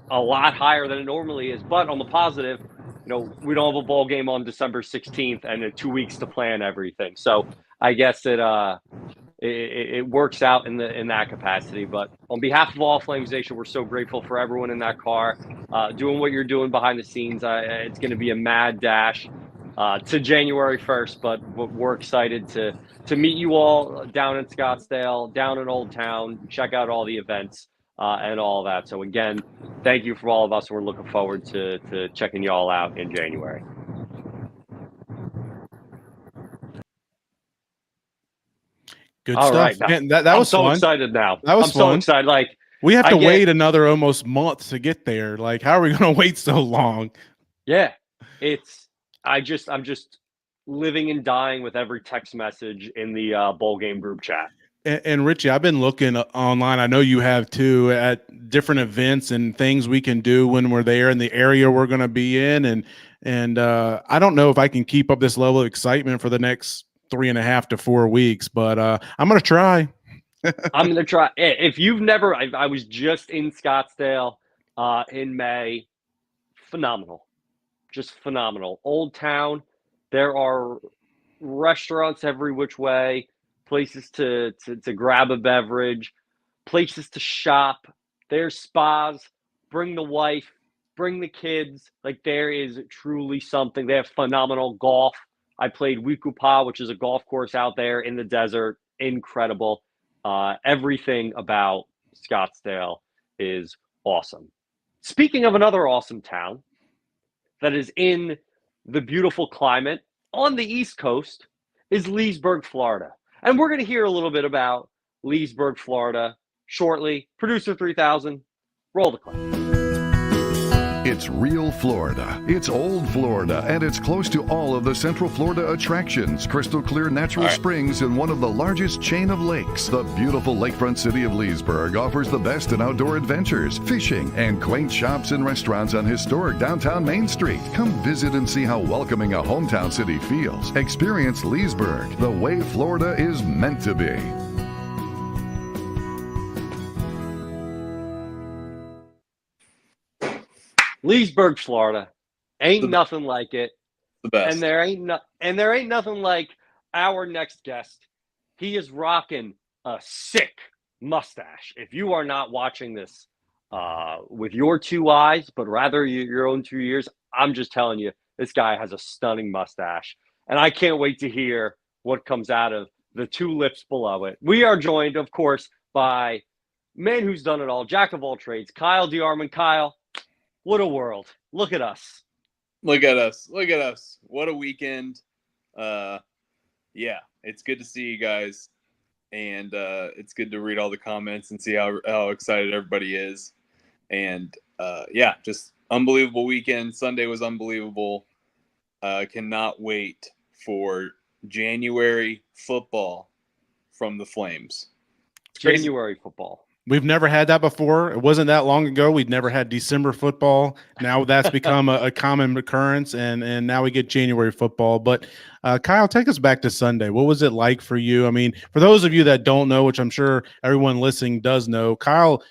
a lot higher than it normally is. But on the positive, we don't have a bowl game on December 16th and 2 weeks to plan everything. So I guess it works out in that capacity. But on behalf of all Flames Nation, we're so grateful for everyone in that car doing what you're doing behind the scenes. It's going to be a mad dash to January 1st, but we're excited to meet you all down in Scottsdale, down in Old Town, check out all the events and all that. So again, thank you for all of us. We're looking forward to checking you all out in January. Good all stuff. Right, Man, that was so fun. Excited now. That was I'm fun. so excited. Like, we have to wait another almost month to get there. Like, how are we going to wait so long? Yeah, I'm just living and dying with every text message in the bowl game group chat. And Richie, I've been looking online. I know you have too, at different events and things we can do when we're there in the area we're going to be in. And I don't know if I can keep up this level of excitement for the next 3.5 to 4 weeks, but I'm going to try. I'm going to try. If you've never, I was just in Scottsdale in May. Phenomenal. Just phenomenal. Old Town. There are restaurants every which way, places to grab a beverage, places to shop. There's spas. Bring the wife, bring the kids. Like, there is truly something. They have phenomenal golf. I played Wikupa, which is a golf course out there in the desert. Incredible. Everything about Scottsdale is awesome. Speaking of another awesome town that is in the beautiful climate on the East Coast is Leesburg, Florida. And we're going to hear a little bit about Leesburg, Florida shortly. Producer 3000, roll the clip. It's real Florida. It's old Florida, and it's close to all of the Central Florida attractions. Crystal clear natural springs in one of the largest chain of lakes. The beautiful lakefront city of Leesburg offers the best in outdoor adventures, fishing, and quaint shops and restaurants on historic downtown Main Street. Come visit and see how welcoming a hometown city feels. Experience Leesburg the way Florida is meant to be. Leesburg, Florida, ain't nothing like it. The best. And there ain't nothing like our next guest. He is rocking a sick mustache. If you are not watching this with your two eyes, but rather your own 2 ears, I'm just telling you, this guy has a stunning mustache. And I can't wait to hear what comes out of the two lips below it. We are joined, of course, by man who's done it all, jack of all trades, Kyle DeArmond. Kyle, what a world. Look at us. Look at us. Look at us. What a weekend. Yeah, it's good to see you guys. And it's good to read all the comments and see how excited everybody is. And yeah, just unbelievable weekend. Sunday was unbelievable. Cannot wait for January football from the Flames. It's crazy. January football. We've never had that before. It wasn't that long ago. We'd never had December football. Now that's become a common occurrence, and now we get January football. But Kyle, take us back to Sunday. What was it like for you? I mean, for those of you that don't know, which I'm sure everyone listening does know, Kyle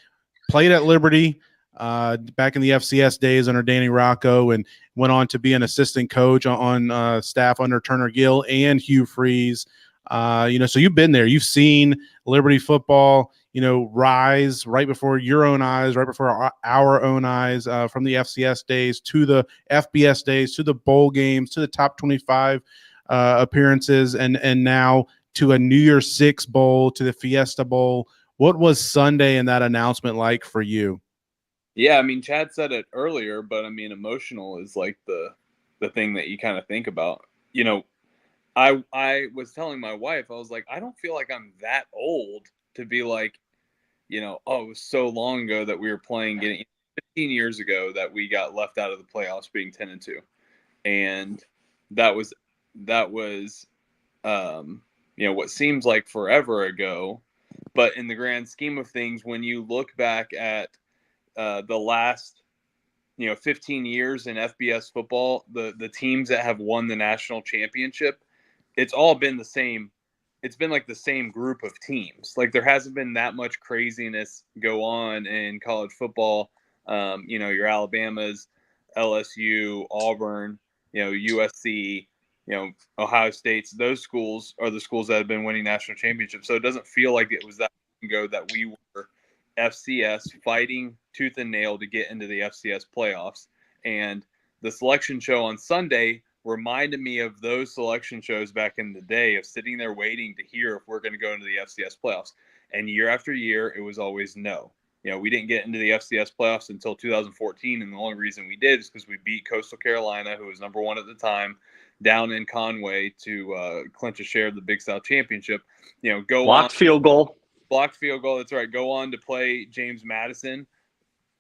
played at Liberty back in the FCS days under Danny Rocco, and went on to be an assistant coach on staff under Turner Gill and Hugh Freeze. So you've been there. You've seen Liberty football, rise right before your own eyes, right before our own eyes, from the FCS days to the FBS days, to the bowl games, to the top 25 appearances, and now to a New Year's Six bowl, to the Fiesta Bowl. What was Sunday and that announcement like for you? Yeah, I mean, Chad said it earlier, but I mean, emotional is like the thing that you kind of think about. I was telling my wife, I was like, I don't feel like I'm that old to be like, oh, it was so long ago that we were playing, getting 15 years ago that we got left out of the playoffs being 10-2. And that was what seems like forever ago. But in the grand scheme of things, when you look back at the last 15 years in FBS football, the teams that have won the national championship, it's all been the same. It's been like the same group of teams. Like there hasn't been that much craziness go on in college football. Your Alabamas, LSU, Auburn, USC, Ohio State's. Those schools are the schools that have been winning national championships. So it doesn't feel like it was that long ago that we were FCS fighting tooth and nail to get into the FCS playoffs. And the selection show on Sunday reminded me of those selection shows back in the day, of sitting there waiting to hear if we're going to go into the FCS playoffs. And year after year, it was always no. We didn't get into the FCS playoffs until 2014. And the only reason we did is because we beat Coastal Carolina, who was number one at the time, down in Conway to clinch a share of the Big South Championship. Blocked field goal. Blocked field goal. That's right. Go on to play James Madison,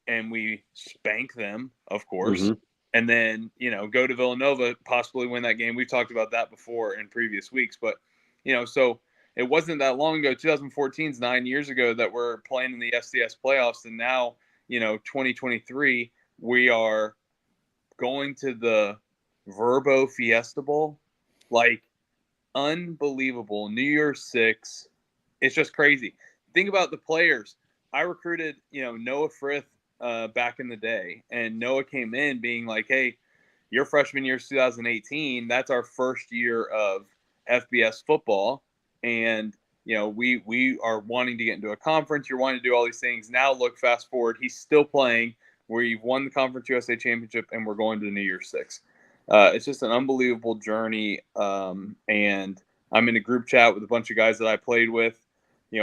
and we spank them, of course. Mm-hmm. And then, go to Villanova, possibly win that game. We've talked about that before in previous weeks. But, so it wasn't that long ago. 2014 is 9 years ago that we're playing in the FCS playoffs. And now, 2023, we are going to the Verbo Fiesta Bowl. Like, unbelievable. New Year's Six. It's just crazy. Think about the players. I recruited, Noah Frith back in the day, and Noah came in being like, hey, your freshman year is 2018. That's our first year of FBS football. And, we are wanting to get into a conference. You're wanting to do all these things. Now look, fast forward. He's still playing where you've won the Conference USA Championship, and we're going to the New Year's Six. It's just an unbelievable journey. And I'm in a group chat with a bunch of guys that I played with,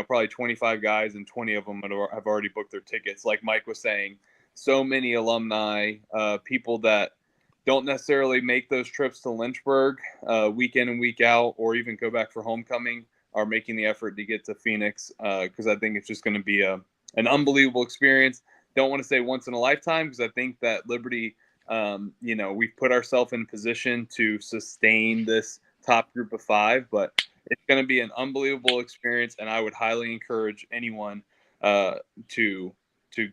probably 25 guys, and 20 of them have already booked their tickets. Like Mike was saying, so many alumni, people that don't necessarily make those trips to Lynchburg week in and week out, or even go back for homecoming, are making the effort to get to Phoenix, because I think it's just going to be an unbelievable experience. Don't want to say once in a lifetime, because I think that Liberty, we've put ourselves in a position to sustain this top group of five, but it's going to be an unbelievable experience, and I would highly encourage anyone to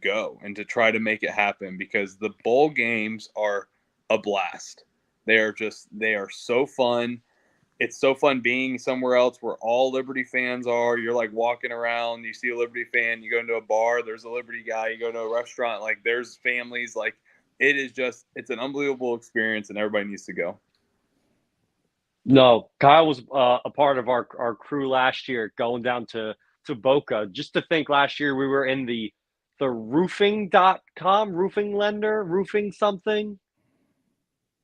go and to try to make it happen, because the bowl games are a blast. They are so fun. It's so fun being somewhere else where all Liberty fans are. You're like walking around, you see a Liberty fan, you go into a bar, there's a Liberty guy, you go to a restaurant, like there's families. Like it's an unbelievable experience, and everybody needs to go. No, Kyle was a part of our crew last year, going down to Boca. Just to think, last year we were in the roofing.com, roofing lender, roofing something,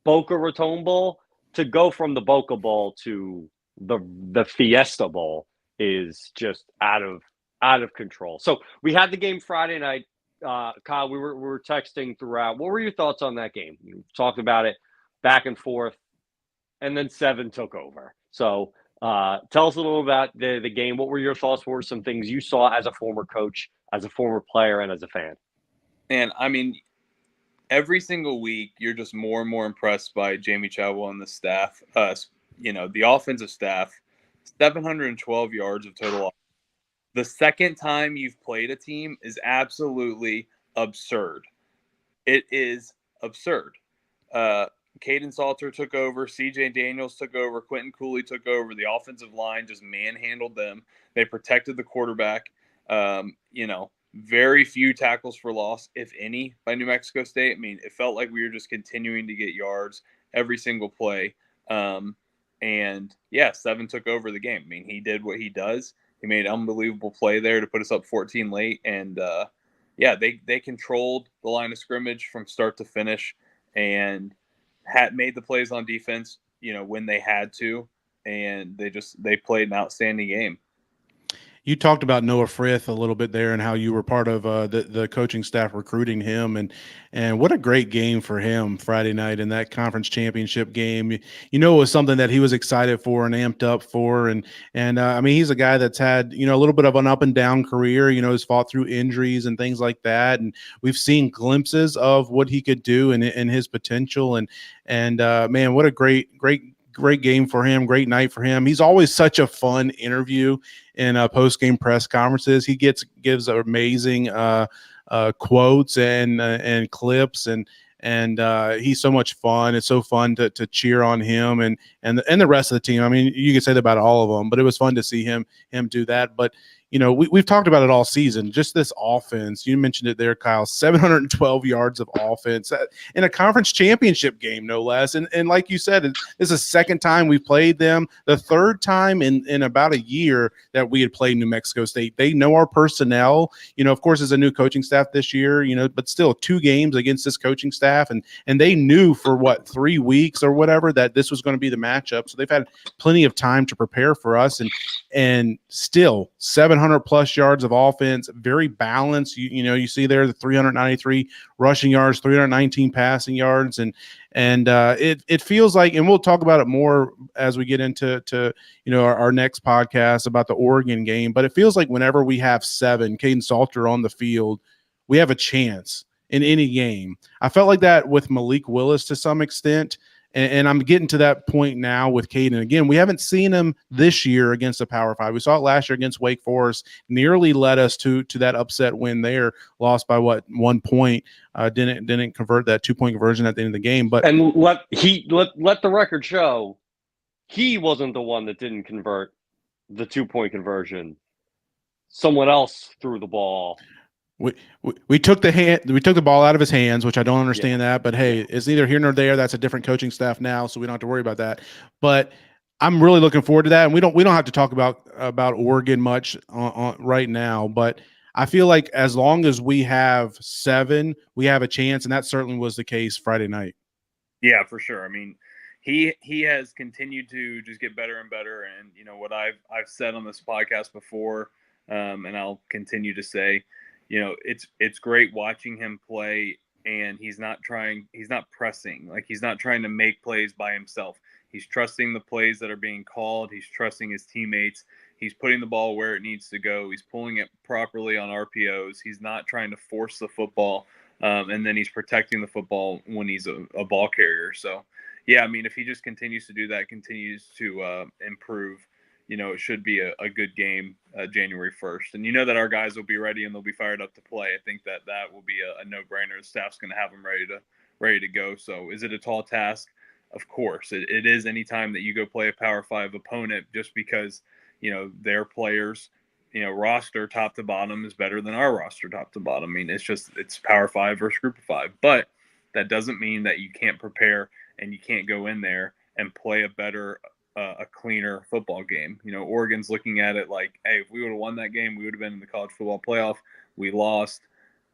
Boca Raton Bowl. To go from the Boca Bowl to the Fiesta Bowl is just out of control. So we had the game Friday night. Kyle, we were texting throughout. What were your thoughts on that game? You talked about it back and forth, and then 7 took over. So tell us a little about the game. What were your thoughts? What were some things you saw as a former coach, as a former player, and as a fan? And I mean, every single week, you're just more and more impressed by Jamie Chadwell and the staff. The offensive staff, 712 yards of total. The second time you've played a team is absolutely absurd. It is absurd. Caden Salter took over. C.J. Daniels took over. Quentin Cooley took over. The offensive line just manhandled them. They protected the quarterback. Very few tackles for loss, if any, by New Mexico State. I mean, it felt like we were just continuing to get yards every single play. Seven took over the game. I mean, he did what he does. He made an unbelievable play there to put us up 14 late. And, they controlled the line of scrimmage from start to finish and made the plays on defense, when they had to. And they played an outstanding game. You talked about Noah Frith a little bit there and how you were part of the coaching staff recruiting him, and what a great game for him Friday night in that conference championship game. It was something that he was excited for and amped up for, and I mean, he's a guy that's had a little bit of an up and down career. He's fought through injuries and things like that, and we've seen glimpses of what he could do and his potential. And man, what a great game for him. Great night for him. He's always such a fun interview in post-game press conferences. He gives amazing quotes and clips, and he's so much fun. It's so fun to cheer on him and the rest of the team. I mean, you can say that about all of them, but it was fun to see him do that. But we've talked about it all season. Just this offense. You mentioned it there, Kyle. 712 yards of offense in a conference championship game, no less. And like you said, this is the second time we've played them. The third time in about a year that we had played New Mexico State. They know our personnel. Of course, as a new coaching staff this year. But still 2 games against this coaching staff, and they knew for 3 weeks or whatever that this was going to be the matchup. So they've had plenty of time to prepare for us, and still 700 plus yards of offense, very balanced. You see there the 393 rushing yards, 319 passing yards, and it feels like, and we'll talk about it more as we get into our next podcast about the Oregon game. But it feels like whenever we have 7 Caden Salter on the field, we have a chance in any game. I felt like that with Malik Willis to some extent. And I'm getting to that point now with Caden. Again, we haven't seen him this year against the Power 5. We saw it last year against Wake Forest. Nearly led us to that upset win there. Lost by 1 point. Didn't convert that 2-point conversion at the end of the game. But let the record show he wasn't the one that didn't convert the 2-point conversion. Someone else threw the ball. We took the ball out of his hands, which I don't understand that, but hey, it's neither here nor there. That's a different coaching staff now, so we don't have to worry about that. But I'm really looking forward to that, and we don't have to talk about Oregon much on right now. But I feel like as long as we have 7, we have a chance, and that certainly was the case Friday night. Yeah, for sure. I mean, he has continued to just get better and better, and what I've said on this podcast before, and I'll continue to say. It's great watching him play, and he's not pressing. Like, he's not trying to make plays by himself. He's trusting the plays that are being called. He's trusting his teammates. He's putting the ball where it needs to go. He's pulling it properly on RPOs. He's not trying to force the football. And then he's protecting the football when he's a ball carrier. So, yeah, I mean, if he just continues to do that, continues to improve, it should be a good game January 1st. And that our guys will be ready and they'll be fired up to play. I think that will be a no-brainer. The staff's going to have them ready to go. So is it a tall task? Of course. It is anytime that you go play a Power 5 opponent, just because, their players, roster top to bottom is better than our roster top to bottom. I mean, it's Power 5 versus Group of 5. But that doesn't mean that you can't prepare and you can't go in there and play a better a cleaner football game. Oregon's looking at it like, hey, if we would have won that game, we would have been in the college football playoff. We lost,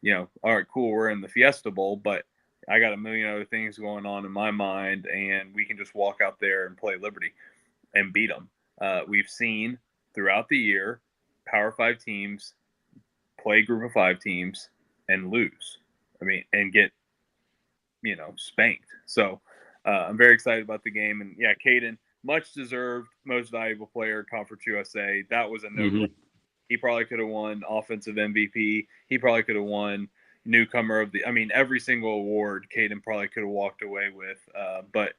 all right, cool, we're in the Fiesta Bowl, but I got a million other things going on in my mind, and we can just walk out there and play Liberty and beat them. We've seen throughout the year Power 5 teams play Group of 5 teams and lose. I mean, and get, spanked. So I'm very excited about the game. And, yeah, Caden, much deserved, most valuable player, Conference USA. That was a no-brainer. He probably could have won offensive MVP. He probably could have won, newcomer of the. I mean, every single award Caden probably could have walked away with. But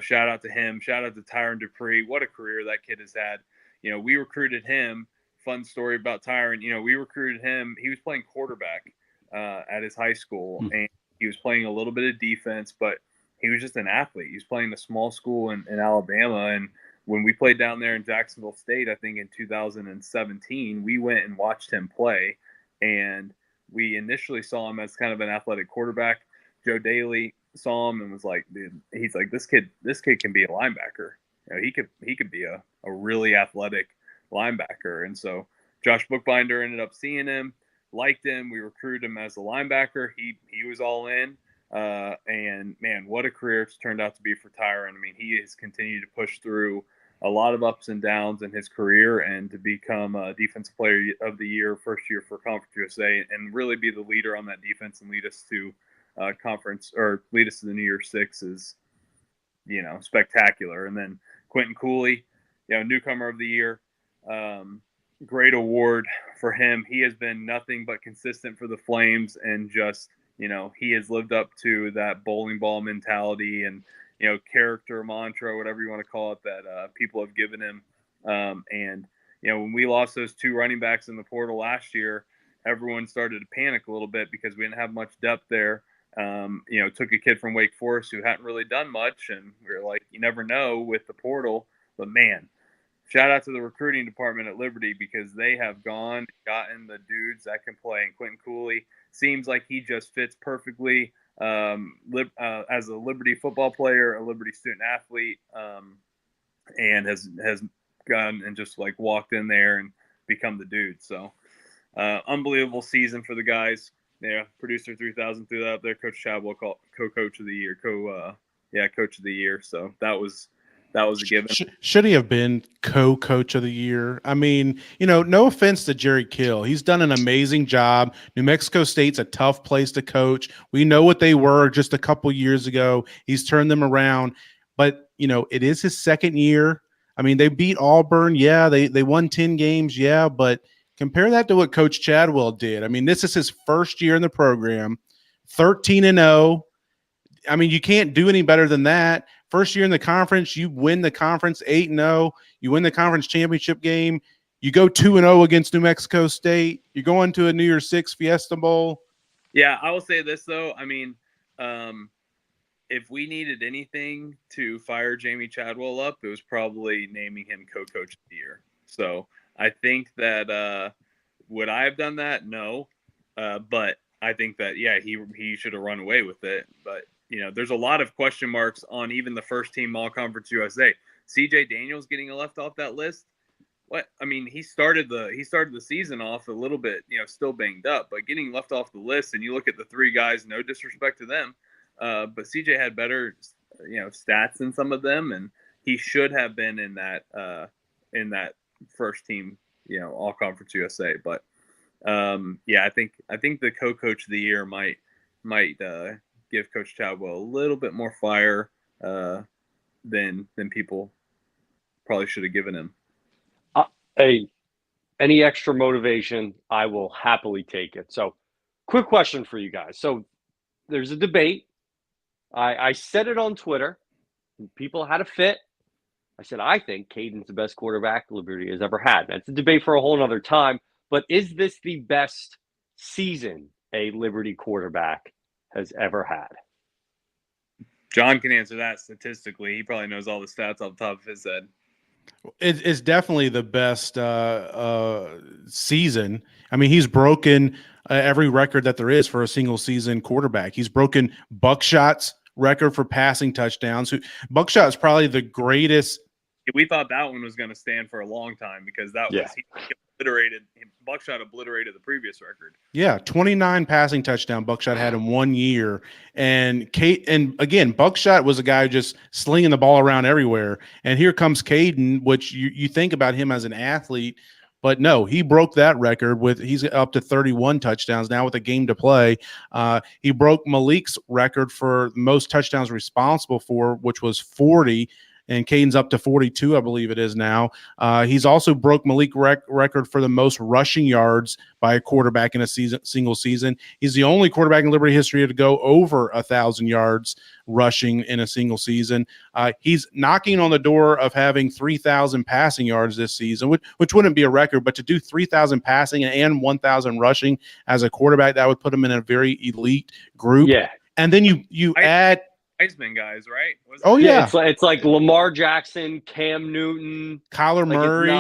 shout out to him. Shout out to Tyron Dupree. What a career that kid has had. We recruited him. Fun story about Tyron. We recruited him. He was playing quarterback at his high school, and he was playing a little bit of defense, but he was just an athlete. He was playing a small school in Alabama, and when we played down there in Jacksonville State, I think in 2017, we went and watched him play, and we initially saw him as kind of an athletic quarterback. Joe Daly saw him and was like, dude, he's like, this kid can be a linebacker. He could be a really athletic linebacker. And so Josh Bookbinder ended up seeing him, liked him. We recruited him as a linebacker. He was all in. And man, what a career it's turned out to be for Tyron. I mean, he has continued to push through a lot of ups and downs in his career, and to become a defensive player of the year, first year for Conference USA, and really be the leader on that defense and lead us to conference, or lead us to the New Year's Six is, spectacular. And then Quentin Cooley, newcomer of the year. Great award for him. He has been nothing but consistent for the Flames, and just, he has lived up to that bowling ball mentality and, character, mantra, whatever you want to call it, that people have given him. And, when we lost those two running backs in the portal last year, everyone started to panic a little bit because we didn't have much depth there. Took a kid from Wake Forest who hadn't really done much, and we were like, you never know with the portal. But man, shout out to the recruiting department at Liberty, because they have gotten the dudes that can play. And Quentin Cooley seems like he just fits perfectly as a Liberty football player, a Liberty student athlete, and has gone and just like walked in there and become the dude. So unbelievable season for the guys. Yeah, producer 3000 threw that up there. Coach Chadwell called co-coach of the year, coach of the year. So that was a given. Should he have been co-coach of the year? I mean, no offense to Jerry Kill. He's done an amazing job. New Mexico State's a tough place to coach. We know what they were just a couple years ago. He's turned them around. But, it is his second year. I mean, they beat Auburn. Yeah, they won 10 games. Yeah, but compare that to what Coach Chadwell did. I mean, this is his first year in the program, 13-0. I mean, you can't do any better than that. First year in the conference, you win the conference 8-0. You win the conference championship game. You go 2-0 against New Mexico State. You're going to a New Year's Six Fiesta Bowl. Yeah, I will say this, though. I mean, if we needed anything to fire Jamie Chadwell up, it was probably naming him co-coach of the year. So I think that would I have done that? No. But I think that, yeah, he should have run away with it. But there's a lot of question marks on even the first team All Conference USA. CJ Daniels getting left off that list. What? I mean, he started the season off a little bit, still banged up, but getting left off the list, and you look at the three guys, no disrespect to them, but CJ had better, stats than some of them, and he should have been in that first team, All Conference USA. But I think the co-coach of the year might give Coach Chadwell a little bit more fire than people probably should have given him. Hey, any extra motivation, I will happily take it. So, quick question for you guys. So, there's a debate. I said it on Twitter. People had a fit. I said, I think Caden's the best quarterback Liberty has ever had. That's a debate for a whole nother time. But is this the best season a Liberty quarterback has ever had? John can answer that statistically. He probably knows all the stats off the top of his head. It's definitely the best season. I mean, he's broken every record that there is for a single season quarterback. He's broken Buckshot's record for passing touchdowns. Buckshot is probably the greatest. We thought that one was going to stand for a long time because that was he obliterated. Buckshot obliterated the previous record. Yeah, 29 passing touchdown Buckshot had in 1 year. And again, Buckshot was a guy just slinging the ball around everywhere. And here comes Caden, which you think about him as an athlete, but no, he broke that record he's up to 31 touchdowns now with a game to play. He broke Malik's record for most touchdowns responsible for, which was 40. and Caden's up to 42, I believe it is now. He's also broke Malik record for the most rushing yards by a quarterback in a single season. He's the only quarterback in Liberty history to go over 1,000 yards rushing in a single season. He's knocking on the door of having 3,000 passing yards this season, which wouldn't be a record, but to do 3,000 passing and 1,000 rushing as a quarterback, that would put him in a very elite group. Yeah. And then you add Heisman guys, right? Oh yeah, it's like Lamar Jackson, Cam Newton, Kyler Murray,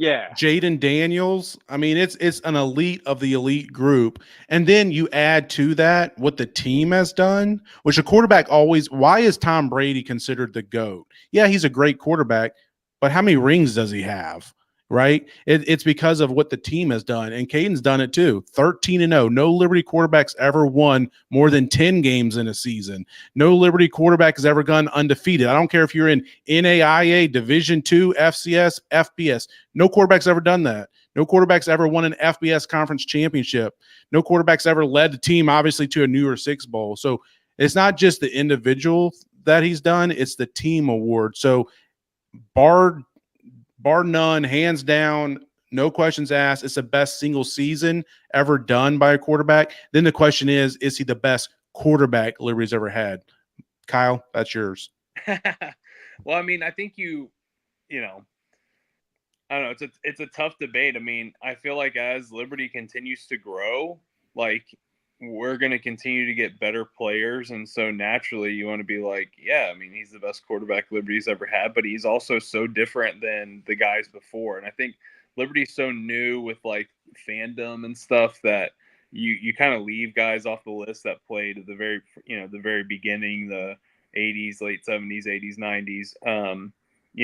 Jaden Daniels. I mean, it's an elite of the elite group. And then you add to that what the team has done, which a quarterback always. Why is Tom Brady considered the GOAT? Yeah, he's a great quarterback, but how many rings does he have? Right? It's because of what the team has done, and Caden's done it too. 13-0. No Liberty quarterbacks ever won more than 10 games in a season. No Liberty quarterback has ever gone undefeated. I don't care if you're in NAIA, Division II, FCS, FBS. No quarterback's ever done that. No quarterback's ever won an FBS conference championship. No quarterback's ever led the team, obviously, to a New Year's Six Bowl. So it's not just the individual that he's done; it's the team award. So bar none, hands down, no questions asked, it's the best single season ever done by a quarterback. Then the question is he the best quarterback Liberty's ever had? Kyle, that's yours. Well, I mean, I think you know, I don't know. It's a tough debate. I mean, I feel like as Liberty continues to grow, like we're going to continue to get better players. And so naturally you want to be like, yeah, I mean, he's the best quarterback Liberty's ever had, but he's also so different than the guys before. And I think Liberty's so new with like fandom and stuff that you kind of leave guys off the list that played at the very beginning, the 80s, late 70s, 80s, 90s.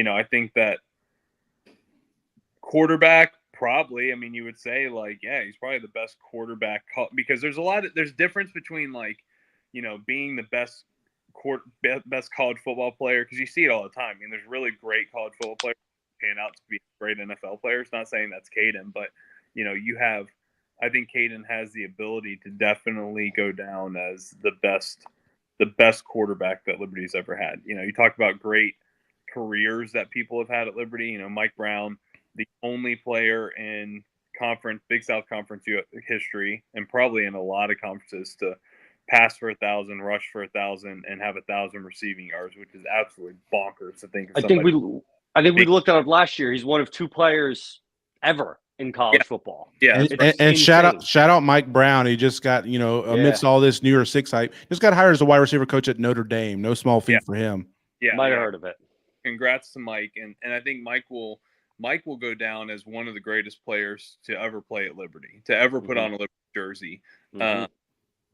I think that quarterback, probably. I mean, you would say like, yeah, he's probably the best quarterback because there's difference between like, being the best college football player, because you see it all the time. I mean, there's really great college football players pan out to be great NFL players. Not saying that's Caden, but I think Caden has the ability to definitely go down as the best quarterback that Liberty's ever had. You talk about great careers that people have had at Liberty. Mike Brown, the only player in Big South Conference history, and probably in a lot of conferences, to pass for 1,000, rush for 1,000, and have 1,000 receiving yards, which is absolutely bonkers to think of. I think we looked at it last year. He's one of two players ever in college football. Yeah, and shout out Mike Brown. He just got amidst all this New Year's Six hype, just got hired as a wide receiver coach at Notre Dame. No small feat for him. Yeah, might have heard of it. Congrats to Mike, and I think Mike will go down as one of the greatest players to ever play at Liberty, to ever put on a Liberty jersey,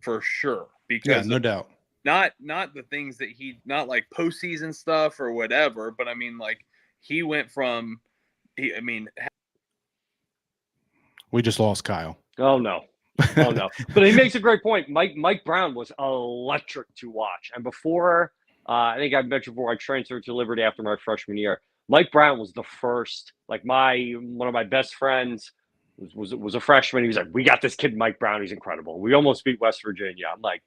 for sure. Because no doubt. Not the things that not like postseason stuff or whatever, but I mean, like he went from, we just lost Kyle. Oh no. But he makes a great point. Mike Brown was electric to watch, and before I think I mentioned before, I transferred to Liberty after my freshman year. Mike Brown was the first, like one of my best friends was a freshman. He was like, we got this kid, Mike Brown. He's incredible. We almost beat West Virginia. I'm like,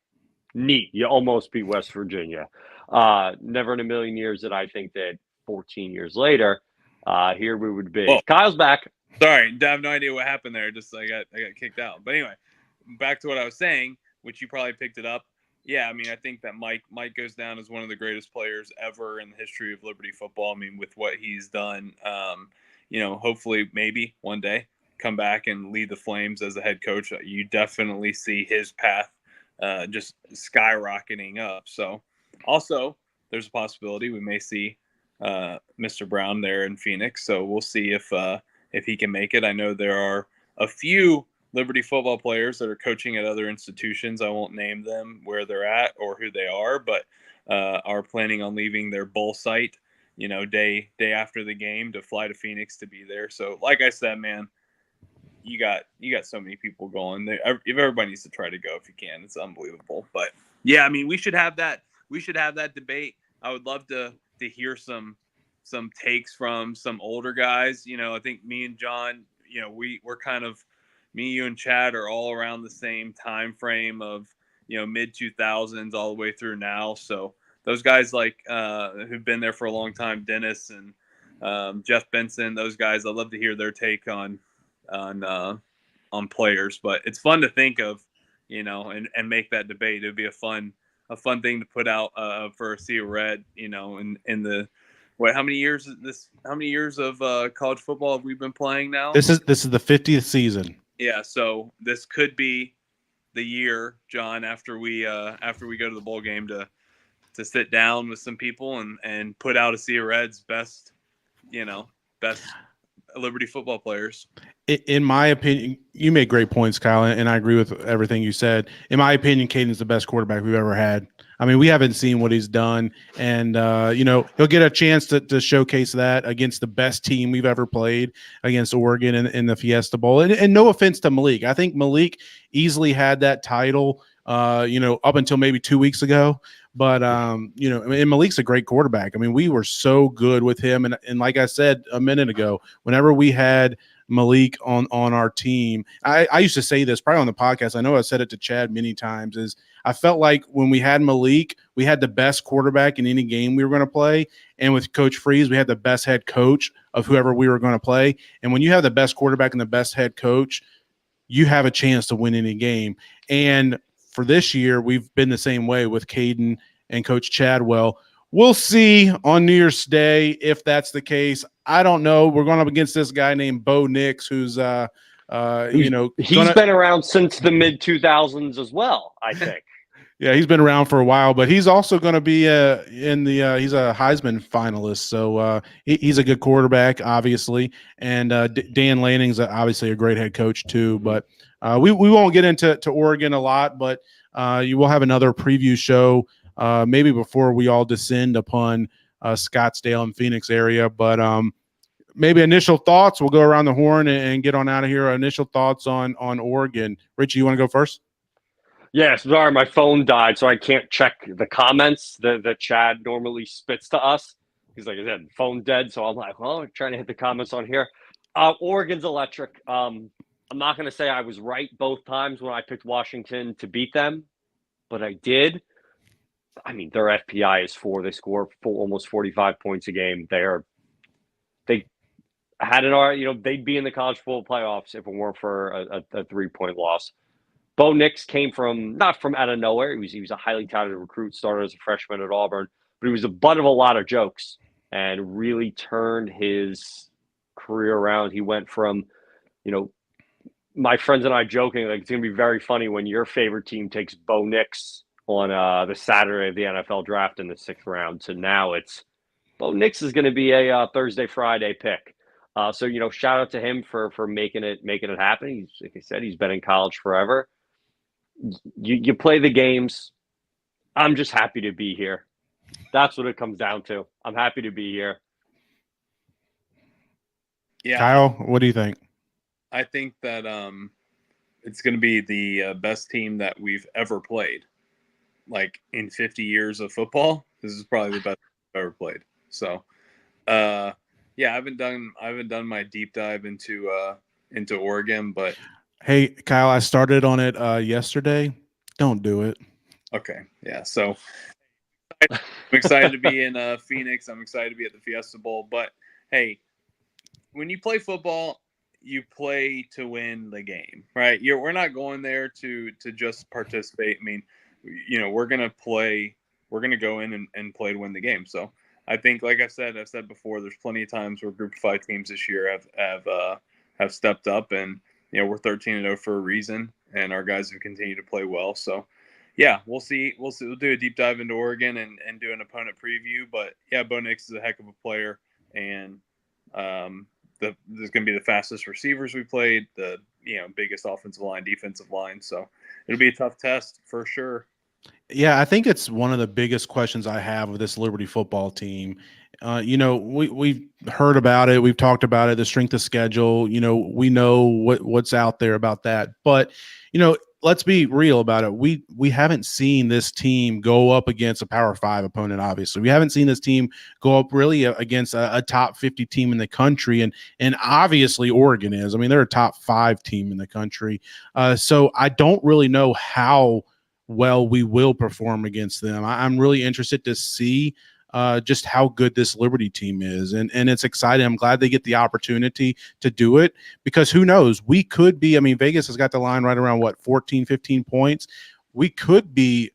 neat. You almost beat West Virginia. Never in a million years did I think that 14 years later, here we would be. Whoa. Kyle's back. Sorry, I have no idea what happened there. Just I got kicked out. But anyway, back to what I was saying, which you probably picked it up. Yeah, I mean, I think that Mike goes down as one of the greatest players ever in the history of Liberty football. I mean, with what he's done, hopefully maybe one day come back and lead the Flames as a head coach. You definitely see his path just skyrocketing up. So also there's a possibility we may see Mr. Brown there in Phoenix. So we'll see if he can make it. I know there are a few Liberty football players that are coaching at other institutions. I won't name them where they're at or who they are, but are planning on leaving their bowl site, day after the game to fly to Phoenix to be there. So like I said, man, you got so many people going there. Everybody needs to try to go if you can. It's unbelievable. But yeah, I mean, we should have that debate. I would love to hear some takes from some older guys. I think me and John, we're kind of, me, you, and Chad are all around the same time frame of, mid 2000s all the way through now. So those guys like who've been there for a long time, Dennis and Jeff Benson, those guys, I'd love to hear their take on players. But it's fun to think of, and make that debate. It would be a fun thing to put out for a Sea of Red, in the how many years of college football have we been playing now? This is the 50th season. Yeah, so this could be the year, John, after we go to the bowl game to sit down with some people and put out a Sea of Red's best Liberty football players. In my opinion, you make great points, Kyle, and I agree with everything you said. In my opinion, Caden's the best quarterback we've ever had. I mean, we haven't seen what he's done, and he'll get a chance to showcase that against the best team we've ever played, against Oregon in the Fiesta Bowl. And no offense to Malik, I think Malik easily had that title, up until maybe 2 weeks ago. But and Malik's a great quarterback. I mean, we were so good with him, and like I said a minute ago, whenever we had Malik on our team, I used to say this probably on the podcast. I know I said it to Chad many times. Is I felt like when we had Malik, we had the best quarterback in any game we were going to play, and with Coach Freeze, we had the best head coach of whoever we were going to play. And when you have the best quarterback and the best head coach, you have a chance to win any game. And for this year, we've been the same way with Caden and Coach Chadwell. We'll see on New Year's Day if that's the case. I don't know. We're going up against this guy named Bo Nix, who's he's been around since the mid 2000s as well, I think. Yeah, he's been around for a while, but he's also going to be he's a Heisman finalist. So he's a good quarterback, obviously. And Dan Lanning's obviously a great head coach too. But we won't get into Oregon a lot, but you will have another preview show maybe before we all descend upon Scottsdale and Phoenix area. But maybe initial thoughts. We'll go around the horn and get on out of here. Initial thoughts on Oregon. Richie, you want to go first? Yeah, sorry, my phone died, so I can't check the comments that Chad normally spits to us. Because, like I said, phone dead, so I'm like, well, I'm trying to hit the comments on here. Oregon's electric. I'm not going to say I was right both times when I picked Washington to beat them, but I did. I mean, their FPI is 4. They score almost 45 points a game. They had an they'd be in the college football playoffs if it weren't for a 3-point loss. Bo Nix came not from out of nowhere. He was a highly talented recruit, started as a freshman at Auburn, but he was the butt of a lot of jokes and really turned his career around. He went from, my friends and I joking, like, it's going to be very funny when your favorite team takes Bo Nix on the Saturday of the NFL draft in the 6th round. So now it's Bo Nix is going to be a Thursday, Friday pick. So shout out to him for making it happen. He's, like I said, he's been in college forever. You play the games. I'm just happy to be here. That's what it comes down to. I'm happy to be here. Yeah, Kyle, what do you think? I think that it's going to be the best team that we've ever played. Like in 50 years of football, this is probably the best I've ever played. So, yeah, I haven't done my deep dive into Oregon, but hey, Kyle, I started on it yesterday. Don't do it. Okay, yeah. So I'm excited to be in Phoenix. I'm excited to be at the Fiesta Bowl. But hey, when you play football, you play to win the game, right? We're not going there to just participate. I mean, we're gonna play. We're gonna go in and play to win the game. So I think, like I've said before, there's plenty of times where Group of 5 teams this year have stepped up, and we're 13-0 for a reason, and our guys have continued to play well. So yeah, we'll see. We'll do a deep dive into Oregon and do an opponent preview. But yeah, Bo Nix is a heck of a player, and there's going to be the fastest receivers we played, the biggest offensive line, defensive line. So it'll be a tough test for sure. Yeah, I think it's one of the biggest questions I have of this Liberty football team. We've heard about it. We've talked about it, the strength of schedule. We know what's out there about that. But, let's be real about it. We haven't seen this team go up against a Power 5 opponent, obviously. We haven't seen this team go up really against a top 50 team in the country. And obviously Oregon is. I mean, they're a top 5 team in the country. So I don't really know how well we will perform against them. I'm really interested to see just how good this Liberty team is. And it's exciting. I'm glad they get the opportunity to do it, because who knows? We could be, I mean, Vegas has got the line right around 14, 15 points. We could be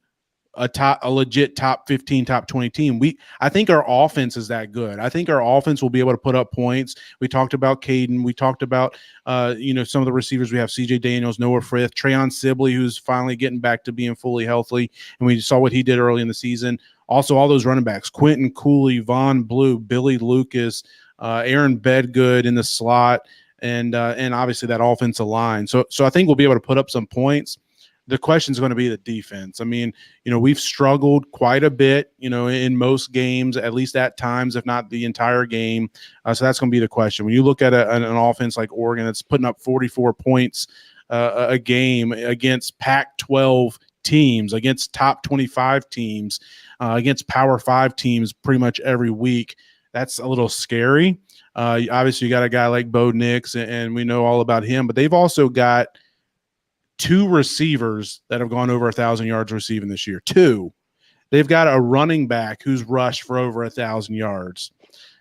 a legit top 15, top 20 team. I think our offense is that good. I think our offense will be able to put up points. We talked about Caden. We talked about, some of the receivers. We have CJ Daniels, Noah Frith, Trayon Sibley, who's finally getting back to being fully healthy. And we saw what he did early in the season. Also, all those running backs, Quentin Cooley, Von Blue, Billy Lucas, Aaron Bedgood in the slot, and obviously that offensive line. So I think we'll be able to put up some points. The question is going to be the defense. I mean, we've struggled quite a bit, in most games, at least at times, if not the entire game. So that's going to be the question. When you look at an offense like Oregon that's putting up 44 points a game against Pac-12 teams, against top 25 teams, against Power 5 teams pretty much every week, that's a little scary. Obviously, you got a guy like Bo Nix, and we know all about him, but they've also got 2 receivers that have gone over 1,000 yards receiving this year. 2. They've got a running back who's rushed for over 1,000 yards.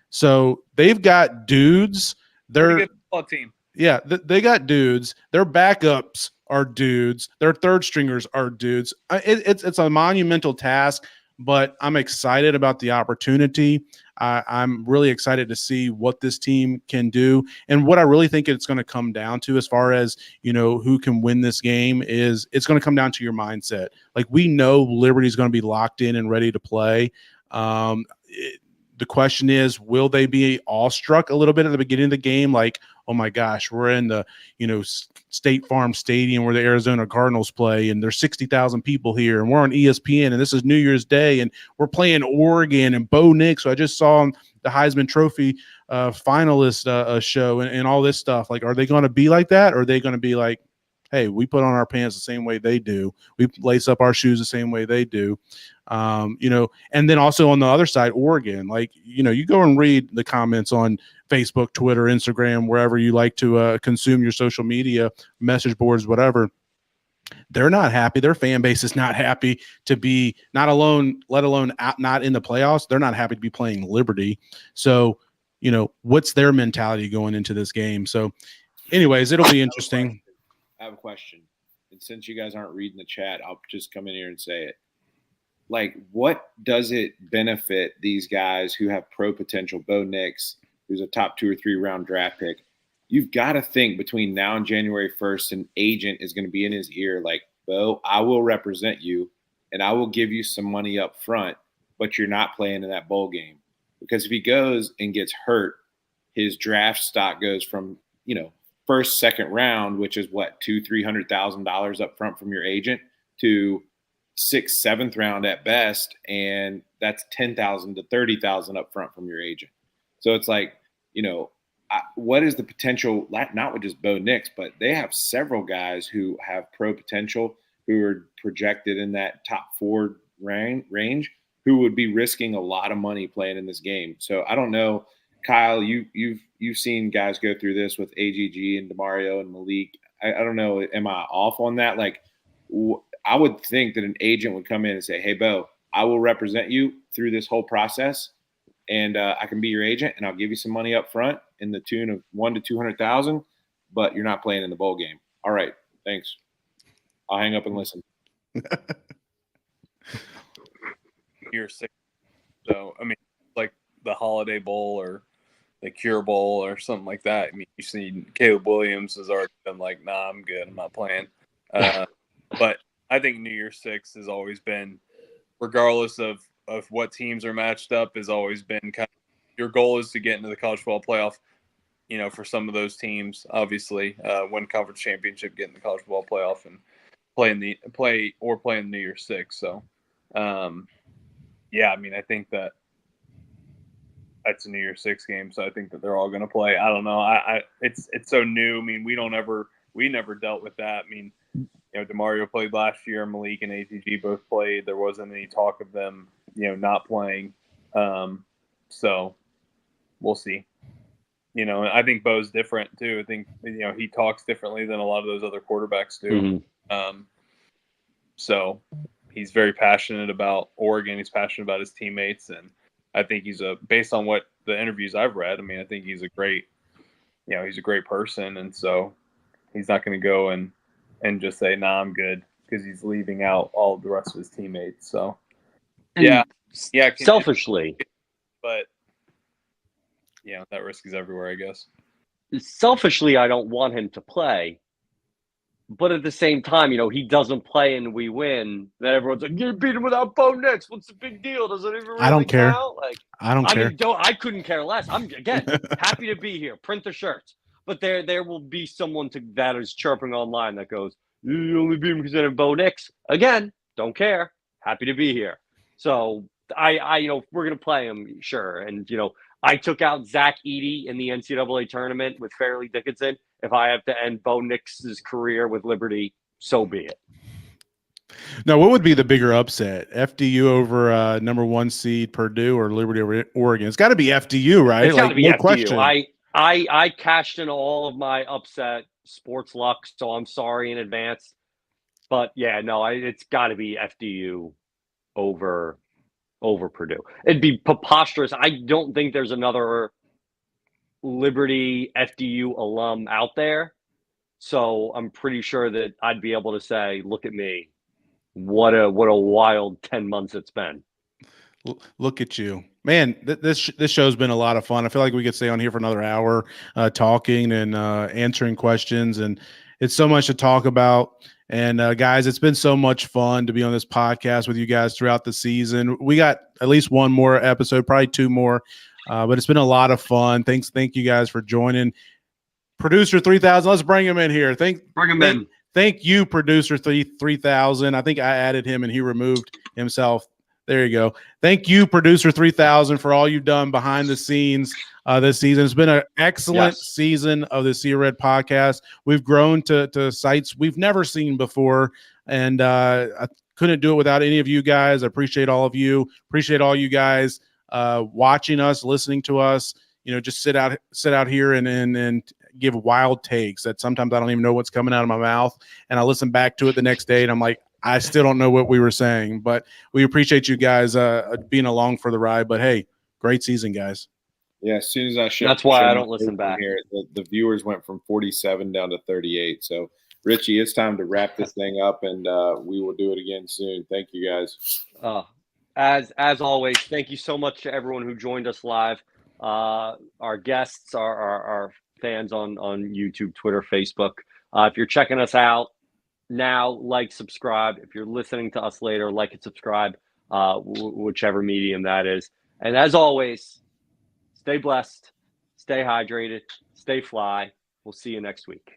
So they've got dudes. They're good football team. Yeah, they got dudes. Their backups are dudes. Their third stringers are dudes. It's a monumental task, but I'm excited about the opportunity. I'm really excited to see what this team can do. And what I really think it's going to come down to, as far as, who can win this game, is it's going to come down to your mindset. Like, we know Liberty's going to be locked in and ready to play. The question is, will they be awestruck a little bit at the beginning of the game? Like, oh my gosh, we're in the, State Farm Stadium where the Arizona Cardinals play, and there's 60,000 people here, and we're on ESPN, and this is New Year's Day, and we're playing Oregon and Bo Nix. So I just saw the Heisman Trophy finalist show and all this stuff. Like, are they going to be like that? Or are they going to be like, hey, we put on our pants the same way they do. We lace up our shoes the same way they do. And then also on the other side, Oregon, like, you go and read the comments on Facebook, Twitter, Instagram, wherever you like to consume your social media, message boards, whatever. They're not happy. Their fan base is not happy to be not alone, let alone not in the playoffs. They're not happy to be playing Liberty. So, what's their mentality going into this game? So anyways, it'll be interesting. I have a question. And since you guys aren't reading the chat, I'll just come in here and say it. Like, what does it benefit these guys who have pro potential? Bo Nix, who's a top 2 or 3 round draft pick. You've got to think between now and January 1st, an agent is going to be in his ear like, Bo, I will represent you and I will give you some money up front, but you're not playing in that bowl game. Because if he goes and gets hurt, his draft stock goes from, first, second round, which is what, $200,000-$300,000 up front from your agent, to 6th, 7th round at best, and that's $10,000 to $30,000 up front from your agent. So it's like, what is the potential? Not with just Bo Nix, but they have several guys who have pro potential who are projected in that top 4 range, who would be risking a lot of money playing in this game. So I don't know. Kyle, you've seen guys go through this with AGG and DeMario and Malik. I don't know. Am I off on that? Like, I would think that an agent would come in and say, hey, Bo, I will represent you through this whole process, and I can be your agent, and I'll give you some money up front in the tune of $100,000 to $200,000, but you're not playing in the bowl game. All right, thanks. I'll hang up and listen. Year 6. So, I mean, like the Holiday Bowl or the Cure Bowl or something like that. I mean, you see Caleb Williams has already been like, nah, I'm good. I'm not playing. But I think New Year's 6 has always been, regardless of what teams are matched up, has always been kind of your goal is to get into the college football playoff. For some of those teams, obviously, win conference championship, get in the college football playoff, and play in the New Year's 6. So, yeah, I mean, I think that that's a New Year's 6 game, so I think that they're all going to play. I don't know. It's so new. I mean, we never dealt with that. I mean, DeMario played last year. Malik and ATG both played. There wasn't any talk of them, not playing. So we'll see. I think Bo's different too. I think, he talks differently than a lot of those other quarterbacks do. Mm-hmm. So he's very passionate about Oregon. He's passionate about his teammates, and I think based on what the interviews I've read, I mean, I think he's a great person, and so he's not going to go and just say, "Nah, I'm good," because he's leaving out all of the rest of his teammates. So, yeah, selfishly, but that risk is everywhere, I guess. Selfishly, I don't want him to play, but at the same time, he doesn't play and we win. Then everyone's like, "You beat him without Bo Nix. What's the big deal? Does it even really I don't care. count?" Like, I don't care. I couldn't care less. I'm again happy to be here. Print the shirts, but there will be someone that is chirping online that goes, "You only beat him because they have Bo Nix." Again, don't care. Happy to be here. So I we're gonna play him, sure, and I took out Zach Edey in the NCAA tournament with Fairleigh Dickinson. If I have to end Bo Nix's career with Liberty, so be it. Now, what would be the bigger upset? FDU over number 1 seed Purdue or Liberty over Oregon? It's got to be FDU, right? It's got to be FDU. Question. I cashed in all of my upset sports luck, so I'm sorry in advance. But yeah, no, it's got to be FDU over Purdue. It'd be preposterous. I don't think there's another Liberty FDU alum out there. So I'm pretty sure that I'd be able to say, "Look at me. What a wild 10 months it's been." Look at you, man. This show's been a lot of fun. I feel like we could stay on here for another hour talking and answering questions, and it's so much to talk about. And guys, it's been so much fun to be on this podcast with you guys throughout the season. We got at least one more episode, probably 2 more, but it's been a lot of fun. Thank you guys for joining. Producer 3000, let's bring him in here. Bring him in. Thank you, Producer 3000. I think I added him and he removed himself. There you go. Thank you, Producer 3000, for all you've done behind the scenes this season. It's been an excellent season of the See Red podcast. We've grown to sites we've never seen before, and I couldn't do it without any of you guys. I appreciate all of you. Appreciate all you guys watching us, listening to us. Just sit out here and give wild takes that sometimes I don't even know what's coming out of my mouth, and I listen back to it the next day, and I'm like, I still don't know what we were saying, but we appreciate you guys being along for the ride. But hey, great season, guys. Yeah, as soon as I showed, that's why I don't listen back. Here, the viewers went from 47 down to 38. So, Richie, it's time to wrap this thing up, and we will do it again soon. Thank you, guys. As always, thank you so much to everyone who joined us live. Our guests, our fans on YouTube, Twitter, Facebook. If you're checking us out now, like, subscribe. If you're listening to us later, like and subscribe, whichever medium that is. And as always, stay blessed, stay hydrated, stay fly. We'll see you next week.